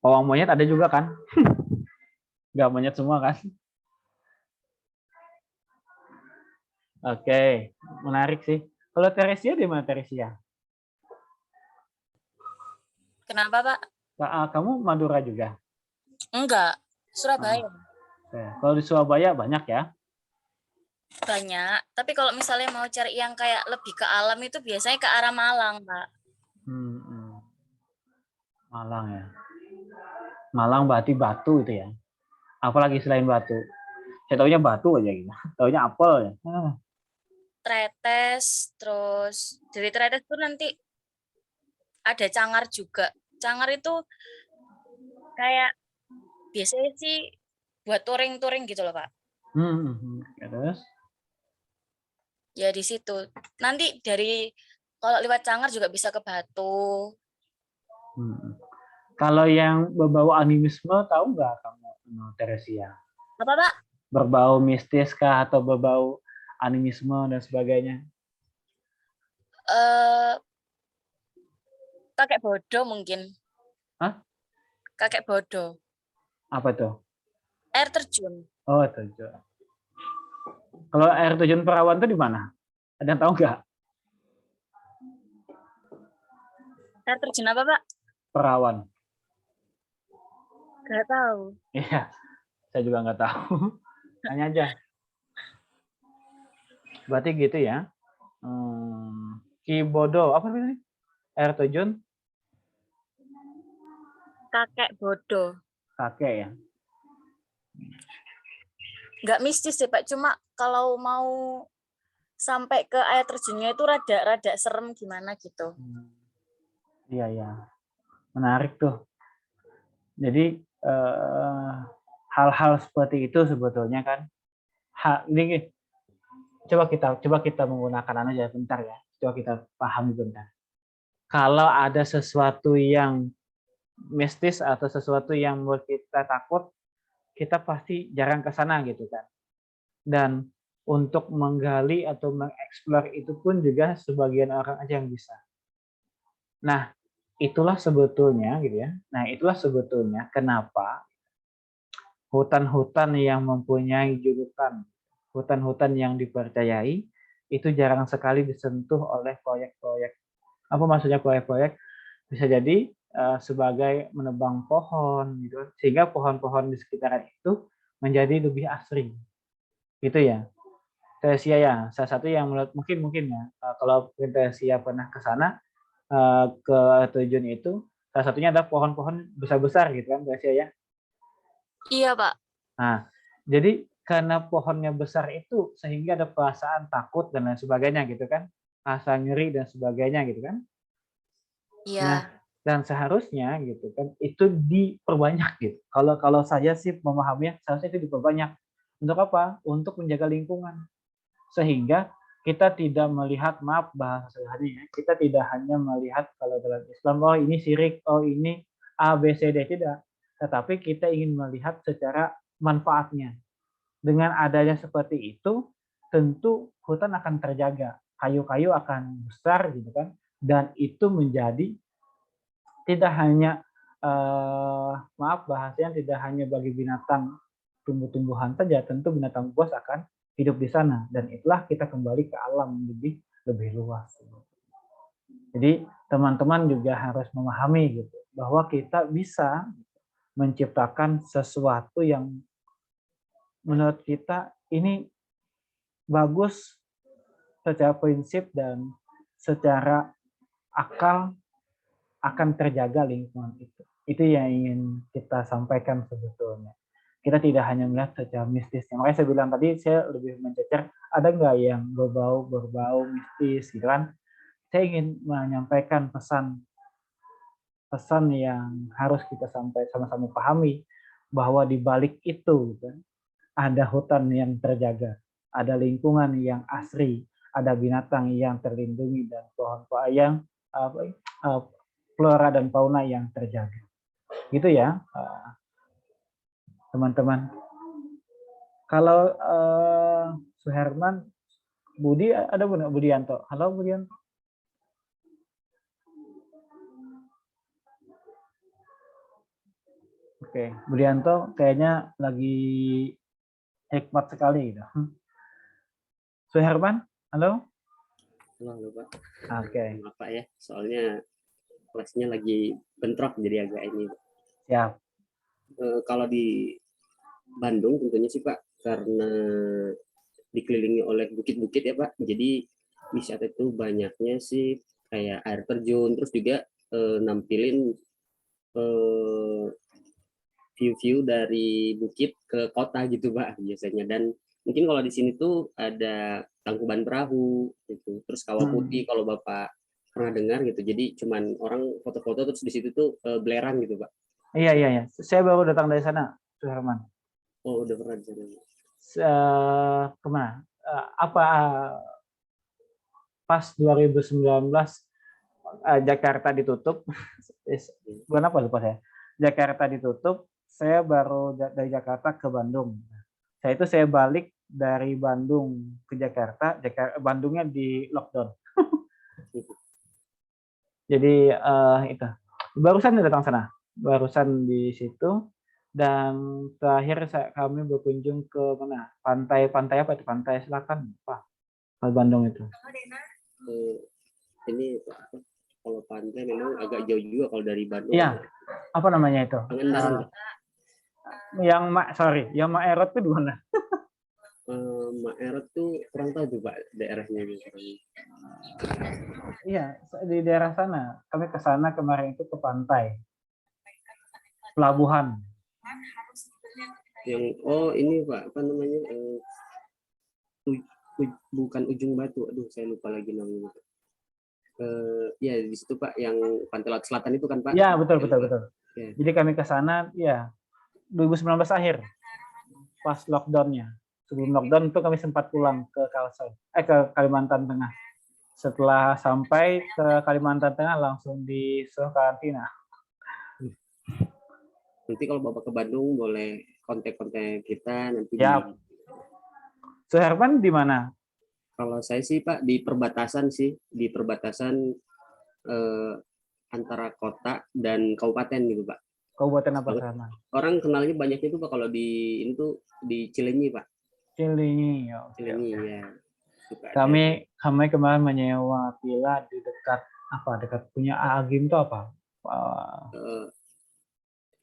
Pawang monyet ada juga kan? Nggak monyet semua kan? Oke, menarik sih. Kalau Teresia di mana Teresia? Kenapa Pak? Kamu Madura juga? Enggak, Surabaya. Kalau di Surabaya banyak ya? Banyak, tapi kalau misalnya mau cari yang kayak lebih ke alam itu biasanya ke arah Malang, Pak. Malang ya. Malang berarti batu itu ya. Apalagi selain batu? Saya taunya batu aja gitu. Taunya apel ya. Tretes, terus dari Tretes tuh nanti ada Cangar juga. Cangar itu kayak biasanya sih buat touring-touring gitu loh, Pak. Terus? Ya di situ. Nanti kalau lewat Cangar juga bisa ke Batu. Kalau yang berbau animisme tahu nggak kamu, Teresia? Apa Pak? Berbau mistis kah atau berbau animisme dan sebagainya? Kakek bodoh mungkin. Hah? Kakek bodoh. Apa tuh? Air terjun. Oh, terjun. Kalau air terjun Perawan itu di mana? Ada yang tahu nggak? Air terjun apa Pak? Perawan. Nggak tahu. Iya, saya juga nggak tahu. Tanya aja. Berarti gitu ya. Kibodo, apa namanya? Air terjun? Kakek bodoh. Kakek ya. Nggak mistis sih Pak, cuma kalau mau sampai ke air terjunnya itu rada serem gimana gitu. Iya, ya. Menarik tuh. Jadi hal-hal seperti itu sebetulnya kan, ini coba kita menggunakan aja bentar ya. Coba kita pahami bentar. Kalau ada sesuatu yang mistis atau sesuatu yang membuat kita takut, kita pasti jarang ke sana gitu kan. Dan untuk menggali atau mengeksplor itu pun juga sebagian orang aja yang bisa. Nah, itulah sebetulnya gitu ya. Nah, itulah sebetulnya kenapa hutan-hutan yang mempunyai julukan hutan-hutan yang dipercayai itu jarang sekali disentuh oleh proyek-proyek. Apa maksudnya proyek-proyek? Bisa jadi sebagai menebang pohon gitu, sehingga pohon-pohon di sekitaran itu menjadi lebih asri. Gitu ya. Teresia ya, salah satu yang menurut mungkin ya, kalau Teresia pernah ke sana ke tujuan itu, salah satunya adalah pohon-pohon besar-besar gitu kan Teresia ya. Iya, Pak. Nah, jadi karena pohonnya besar itu sehingga ada perasaan takut dan lain sebagainya gitu kan, rasa ngeri dan sebagainya gitu kan. Iya. Nah, dan seharusnya gitu kan itu diperbanyak gitu. Kalau saya sih memahaminya seharusnya itu diperbanyak. Untuk apa? Untuk menjaga lingkungan. Sehingga kita tidak melihat, maaf bahasa sederhananya, kita tidak hanya melihat kalau dalam Islam, oh ini syirik, oh ini A, B, C, D, tidak. Tetapi kita ingin melihat secara manfaatnya. Dengan adanya seperti itu, tentu hutan akan terjaga, kayu-kayu akan besar gitu kan, dan itu menjadi tidak hanya maaf bahasanya tidak hanya bagi binatang tumbuh-tumbuhan saja, tentu binatang buas akan hidup di sana, dan itulah kita kembali ke alam lebih luas. Jadi teman-teman juga harus memahami gitu bahwa kita bisa menciptakan sesuatu yang menurut kita ini bagus secara prinsip dan secara akal akan terjaga lingkungan itu. Itu yang ingin kita sampaikan sebetulnya. Kita tidak hanya melihat secara mistisnya. Makanya saya bilang tadi saya lebih mencecer ada nggak yang berbau mistis gitu kan. Saya ingin menyampaikan pesan yang harus kita sampai sama-sama pahami bahwa di balik itu kan, ada hutan yang terjaga, ada lingkungan yang asri, ada binatang yang terlindungi dan pohon-pohon yang flora dan fauna yang terjaga. Gitu ya, teman-teman. Kalau Suherman, Budi ada benar Budianto. Halo Budianto. Oke, Budianto kayaknya lagi hikmat sekali gitu. Suherman, halo. Halo Pak. Oke. Maaf Pak ya, soalnya kelasnya lagi bentrok jadi agak ini. Siap. Kalau di Bandung tentunya sih Pak, karena dikelilingi oleh bukit-bukit ya Pak, jadi wisata itu banyaknya sih kayak air terjun, terus juga nampilin view-view dari bukit ke kota gitu Pak biasanya. Dan mungkin kalau di sini tuh ada Tangkuban Perahu gitu, terus Kawah Putih kalau Bapak pernah dengar gitu. Jadi cuman orang foto-foto terus di situ tuh belerang gitu Pak. Iya. Saya baru datang dari sana, Suherman. Oh, udah pernah di sana. Kemana? Pas 2019 Jakarta ditutup, bukan apa lupa saya. Jakarta ditutup, saya baru dari Jakarta ke Bandung. Saya balik dari Bandung ke Jakarta, Bandungnya di lockdown. Jadi itu barusan datang sana, barusan di situ. Dan terakhir kami berkunjung ke mana? Pantai apa itu? Pantai Selatan, Pak. Bandung itu. Ini kalau pantai memang agak jauh juga kalau dari Bandung. Iya. Apa namanya itu? Yang Maerot itu di mana? Maerot tuh kurang tahu tuh Pak daerahnya. Iya, di daerah sana. Kami ke sana kemarin itu ke pantai. Pelabuhan. Yang ini Pak, apa namanya? Bukan Ujung Batu. Aduh, saya lupa lagi namanya. Ya di situ Pak, yang Pantai Laut Selatan itu kan Pak? Ya, betul. Ya. Jadi kami ke sana ya 2019 akhir, pas lockdown-nya. Sebelum lockdown itu kami sempat pulang ke ke Kalimantan Tengah. Setelah sampai ke Kalimantan Tengah langsung disuruh karantina. Nanti kalau Bapak ke Bandung boleh kontak-kontak kita nanti. Ya. Suherman di mana? Kalau saya sih Pak di perbatasan antara kota dan kabupaten gitu Pak. Kabupaten apa sana? Orang kenalnya banyak itu Pak kalau di ini tuh di Cilenyi Pak. Cilenyi, Cilenyi ya. Kami kemarin menyewa villa di dekat punya Agim itu apa?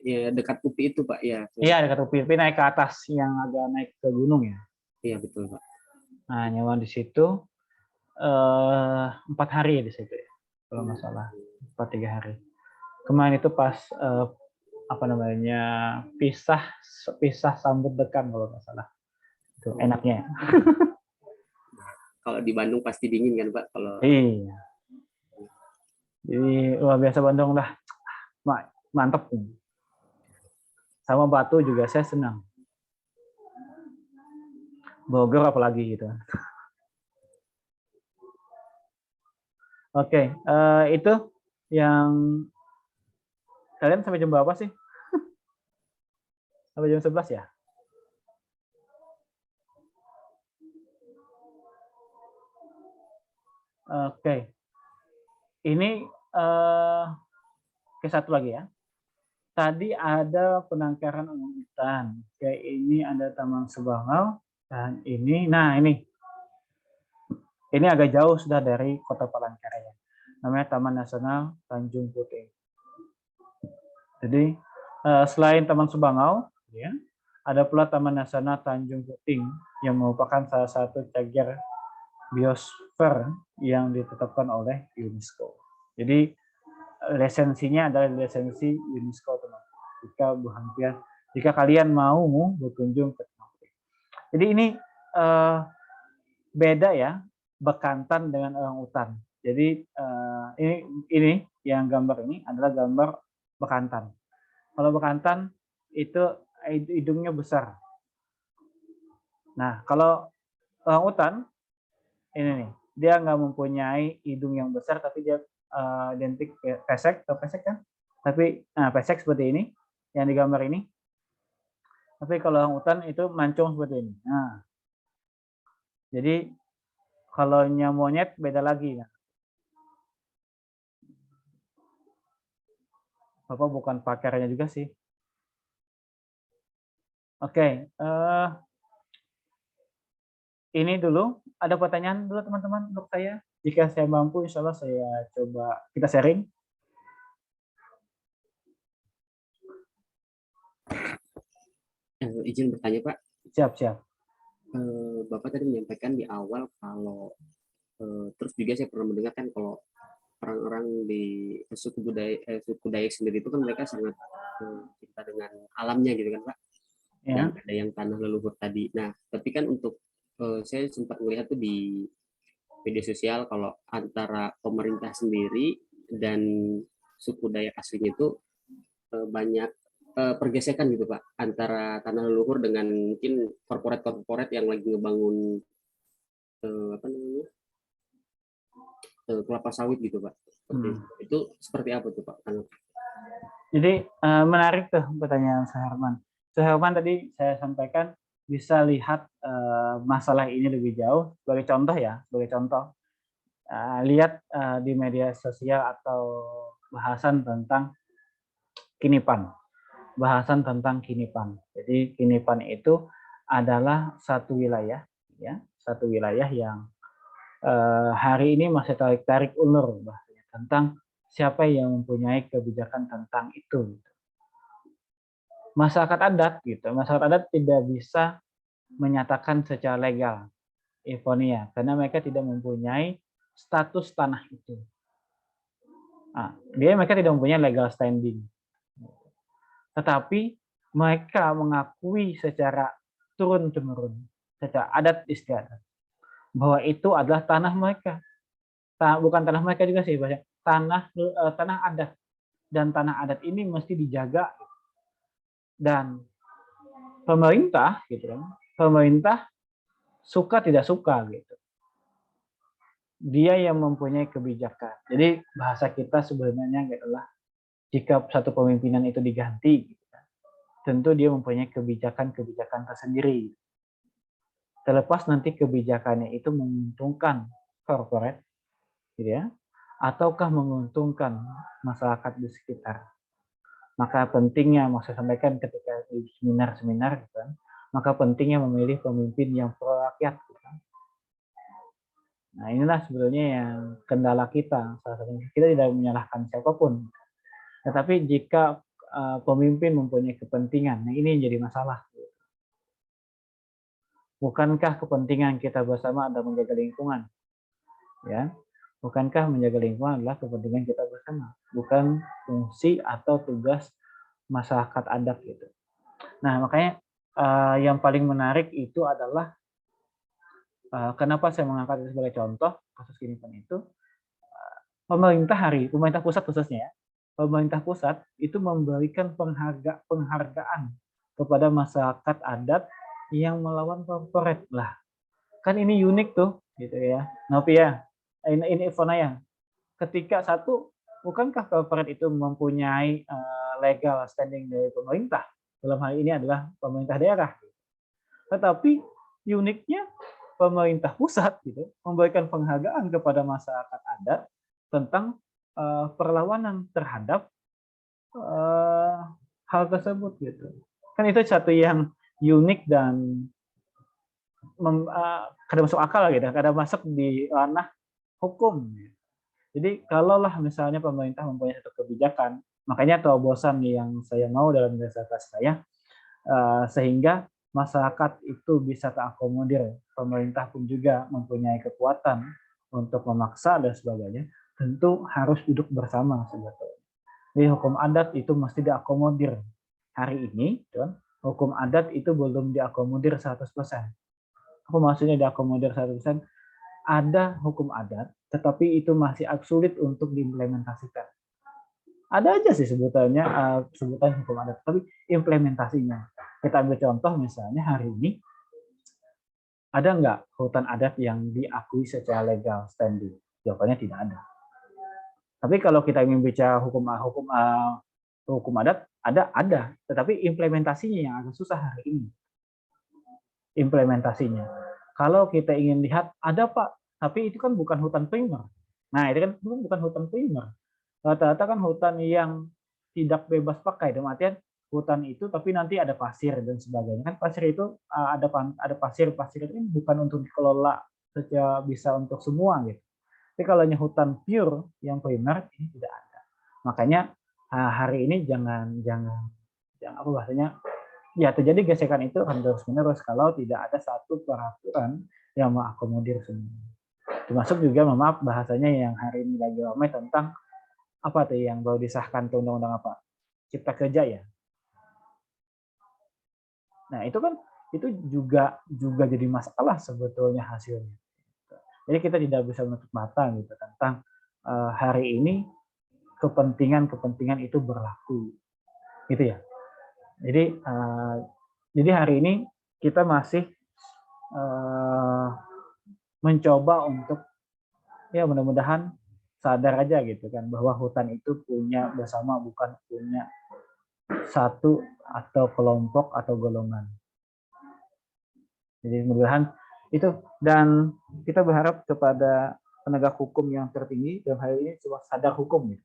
Ya dekat UPI itu Pak ya. Iya dekat UPI, tapi naik ke atas yang agak naik ke gunung ya. Iya betul Pak. Nah nyewa di situ 4 hari di situ ya, kalau nggak salah 4-3 hari. Kemarin itu pas pisah sambut dekan kalau nggak salah. Itu enaknya. Kalau di Bandung pasti dingin kan Pak? Iya. Jadi luar biasa Bandung lah, mantep. Sama Batu juga saya senang. Bogor apalagi gitu. Oke, itu yang kalian sampai jam berapa sih? Sampai jam 11 ya? Oke. Ini ke satu lagi ya. Tadi ada penangkaran hutan. Kayak ini ada Taman Subangau dan ini. Nah, ini agak jauh sudah dari Kota Palangkaraya. Namanya Taman Nasional Tanjung Puting. Jadi selain Taman Subangau, ya, ada pula Taman Nasional Tanjung Puting yang merupakan salah satu cagar biosfer yang ditetapkan oleh UNESCO. Jadi lisensinya adalah lisensi UNESCO, teman-teman. Jika kalian mau berkunjung ke Tanjung Puting. Jadi ini beda ya, bekantan dengan orangutan. Jadi ini yang gambar ini adalah gambar bekantan. Kalau bekantan itu hidungnya besar. Nah, kalau orangutan ini nih, dia nggak mempunyai hidung yang besar, tapi dia identik pesek, atau pesek kan? Tapi pesek seperti ini, yang digambar ini. Tapi kalau orangutan itu mancung seperti ini. Nah, jadi kalau monyet beda lagi. Nah. Bapak bukan pakarnya juga sih. Oke, ini dulu. Ada pertanyaan dulu teman-teman untuk saya? Jika saya mampu, insya Allah saya coba kita sharing. Izin bertanya Pak. Siap. Bapak tadi menyampaikan di awal kalau terus juga saya pernah mendengar kan kalau orang-orang di suku Dayak sendiri itu kan mereka sangat cinta dengan alamnya gitu kan Pak. Ya. Dan ada yang tanah leluhur tadi. Nah, tapi kan untuk saya sempat melihat tuh di media sosial kalau antara pemerintah sendiri dan suku Dayak aslinya itu banyak pergesekan gitu Pak antara tanah leluhur dengan mungkin korporat yang lagi ngebangun kelapa sawit gitu Pak. Itu seperti apa tuh Pak? Jadi menarik tuh pertanyaan Suherman. Suherman tadi saya sampaikan bisa lihat masalah ini lebih jauh sebagai contoh ya, lihat di media sosial atau bahasan tentang Kinipan. Jadi Kinipan itu adalah satu wilayah yang hari ini masih tarik ulur bahasanya tentang siapa yang mempunyai kebijakan tentang itu. Masyarakat adat tidak bisa menyatakan secara legal Evonia karena mereka tidak mempunyai status tanah itu. Mereka tidak mempunyai legal standing. Tetapi mereka mengakui secara turun-temurun, secara adat istiadat, bahwa itu adalah tanah mereka. bukan tanah mereka juga sih, banyak tanah adat, dan tanah adat ini mesti dijaga, dan pemerintah gitu kan, pemerintah suka tidak suka gitu, dia yang mempunyai kebijakan. Jadi bahasa kita sebenarnya adalah jika satu pemimpinan itu diganti gitu kan, tentu dia mempunyai kebijakan-kebijakan tersendiri. Terlepas nanti kebijakannya itu menguntungkan corporate, gitu ya, ataukah menguntungkan masyarakat di sekitar. Maka pentingnya, mau saya sampaikan ketika di seminar-seminar, gitu kan, maka pentingnya memilih pemimpin yang pro rakyat. Gitu kan. Nah inilah sebetulnya yang kendala kita. Salah satunya kita tidak menyalahkan siapapun, tetapi jika pemimpin mempunyai kepentingan, nah ini yang jadi masalah. Bukankah kepentingan kita bersama adalah menjaga lingkungan? Ya, bukankah menjaga lingkungan adalah kepentingan kita bersama, bukan fungsi atau tugas masyarakat adat gitu. Nah, makanya yang paling menarik itu adalah kenapa saya mengangkat itu sebagai contoh kasus Kinipan itu, pemerintah pusat khususnya ya, pemerintah pusat itu memberikan penghargaan kepada masyarakat adat yang melawan korporat lah. Kan ini unik tuh, gitu ya. Novia, ini Ivonaya. Ketika satu, bukankah korporat itu mempunyai legal standing dari pemerintah? Dalam hal ini adalah pemerintah daerah. Tetapi uniknya pemerintah pusat gitu memberikan penghargaan kepada masyarakat adat tentang perlawanan terhadap hal tersebut gitu. Kan itu satu yang unik dan kada masuk akal gitu, kada masuk di ranah hukum. Jadi kalaulah misalnya pemerintah mempunyai satu kebijakan, makanya terobosan yang saya mau dalam disertasi saya, sehingga masyarakat itu bisa terakomodir, pemerintah pun juga mempunyai kekuatan untuk memaksa dan sebagainya, tentu harus duduk bersama sebetulnya. Jadi hukum adat itu mesti diakomodir. Hari ini, hukum adat itu belum diakomodir 100%. Apa maksudnya diakomodir 100%? Ada hukum adat, tetapi itu masih sulit untuk diimplementasikan. Ada aja sih sebetulnya sebutan hukum adat, tapi implementasinya. Kita ambil contoh misalnya hari ini, ada nggak hutan adat yang diakui secara legal standing? Jawabannya tidak ada. Tapi kalau kita ingin bicara hukum adat, ada, tetapi implementasinya yang agak susah hari ini. Implementasinya. Kalau kita ingin lihat, ada Pak, tapi itu kan bukan hutan primer. Nah, itu kan bukan hutan primer. Rata-rata kan hutan yang tidak bebas pakai, dalam artian hutan itu tapi nanti ada pasir dan sebagainya. Kan pasir itu ada pasir itu bukan untuk dikelola secara bisa untuk semua gitu. Tapi kalau hanya hutan pure yang primer ini tidak ada. Makanya hari ini jangan apa bahasanya, ya terjadi gesekan itu akan terus-menerus kalau tidak ada satu peraturan yang mengakomodir semua. Termasuk juga, maaf bahasanya yang hari ini lagi ramai tentang apa tuh yang baru disahkan ke undang-undang apa? Cipta Kerja ya. Nah, itu kan juga jadi masalah sebetulnya hasilnya. Jadi kita tidak bisa menutup mata gitu tentang hari ini kepentingan itu berlaku. Gitu ya. Jadi hari ini kita masih mencoba untuk ya mudah-mudahan sadar aja gitu kan bahwa hutan itu punya bersama, bukan punya satu atau kelompok atau golongan. Jadi mudah-mudahan itu, dan kita berharap kepada penegak hukum yang tertinggi dalam hal ini cuma sadar hukum gitu.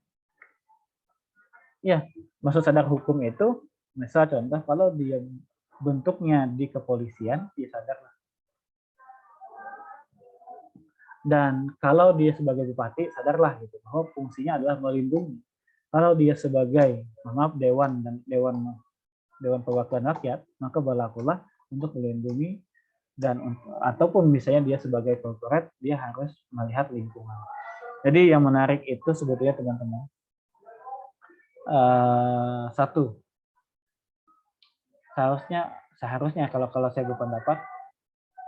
Ya, maksud sadar hukum itu misal contoh kalau dia bentuknya di kepolisian, dia sadarlah. Dan kalau dia sebagai bupati, sadarlah gitu bahwa fungsinya adalah melindungi. Kalau dia sebagai Dewan Perwakilan Rakyat, maka berlakulah untuk melindungi, dan ataupun misalnya dia sebagai korporat, dia harus melihat lingkungan. Jadi yang menarik itu sebetulnya teman-teman, satu, seharusnya kalau saya berpendapat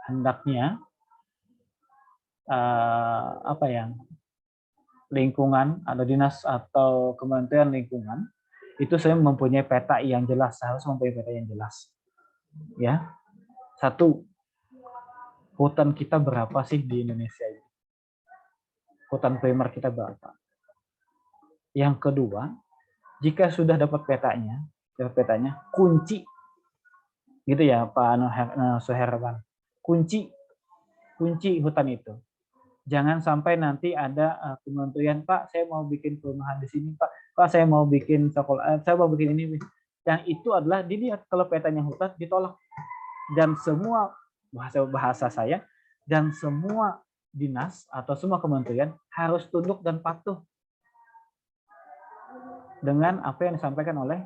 hendaknya lingkungan atau dinas atau kementerian lingkungan itu saya mempunyai peta yang jelas, harus mempunyai peta yang jelas. Ya, satu, hutan kita berapa sih di Indonesia ini? Hutan primer kita berapa? Yang kedua, jika sudah dapat petanya, kunci, gitu ya Pak Suherman, kunci hutan itu. Jangan sampai nanti ada kementerian, Pak, saya mau bikin perumahan di sini, Pak, saya mau bikin sekolah, saya mau bikin ini. Yang itu adalah dilihat kalau petanya hutan ditolak. Dan semua bahasa saya, dan semua dinas atau semua kementerian harus tunduk dan patuh dengan apa yang disampaikan oleh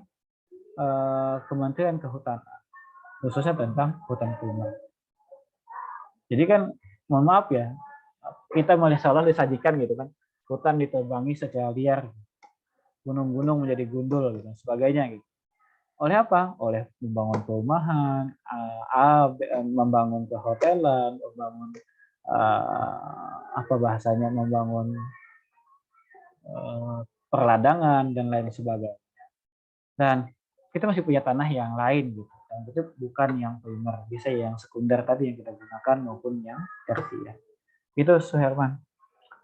Kementerian Kehutanan, khususnya tentang hutan primer. Jadi kan, mohon maaf ya, kita seolah disajikan gitu kan, hutan ditebangi secara liar, gunung-gunung menjadi gundul gitu, dan sebagainya gitu. Oleh apa? Oleh membangun perumahan, membangun kehotelan, membangun apa bahasanya, membangun perladangan dan lain sebagainya. Dan kita masih punya tanah yang lain gitu. Dan itu bukan yang primer, bisa yang sekunder tadi yang kita gunakan maupun yang tersier. Itu Suherman.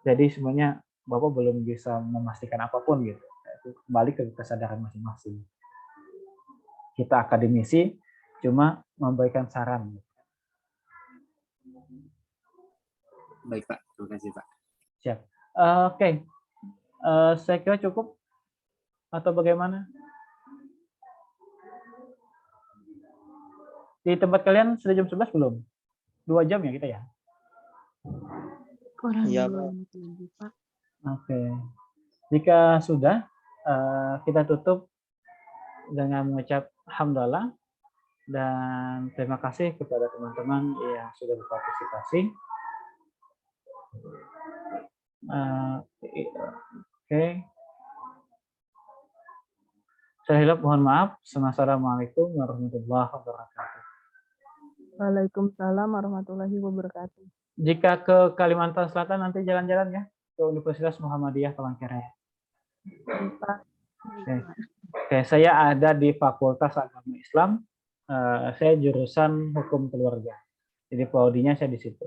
Jadi semuanya Bapak belum bisa memastikan apapun gitu. Itu kembali ke kesadaran masing-masing. Kita akademisi cuma memberikan saran. Baik Pak, terima kasih Pak. Siap. Oke. Saya kira cukup atau bagaimana? Di tempat kalian sudah jam 11 belum? 2 jam ya kita ya? Kurang Iya, 2 menit lagi, Pak. Oke. Jika sudah, kita tutup dengan mengucap alhamdulillah dan terima kasih kepada teman-teman yang sudah berpartisipasi. Oke. Saya hilap mohon maaf. Assalamualaikum warahmatullahi wabarakatuh. Waalaikumsalam warahmatullahi wabarakatuh. Jika ke Kalimantan Selatan nanti jalan-jalan ya ke Universitas Muhammadiyah Palangkaraya. Oke, saya ada di Fakultas Agama Islam. Saya jurusan Hukum Keluarga. Jadi prodinya saya di situ.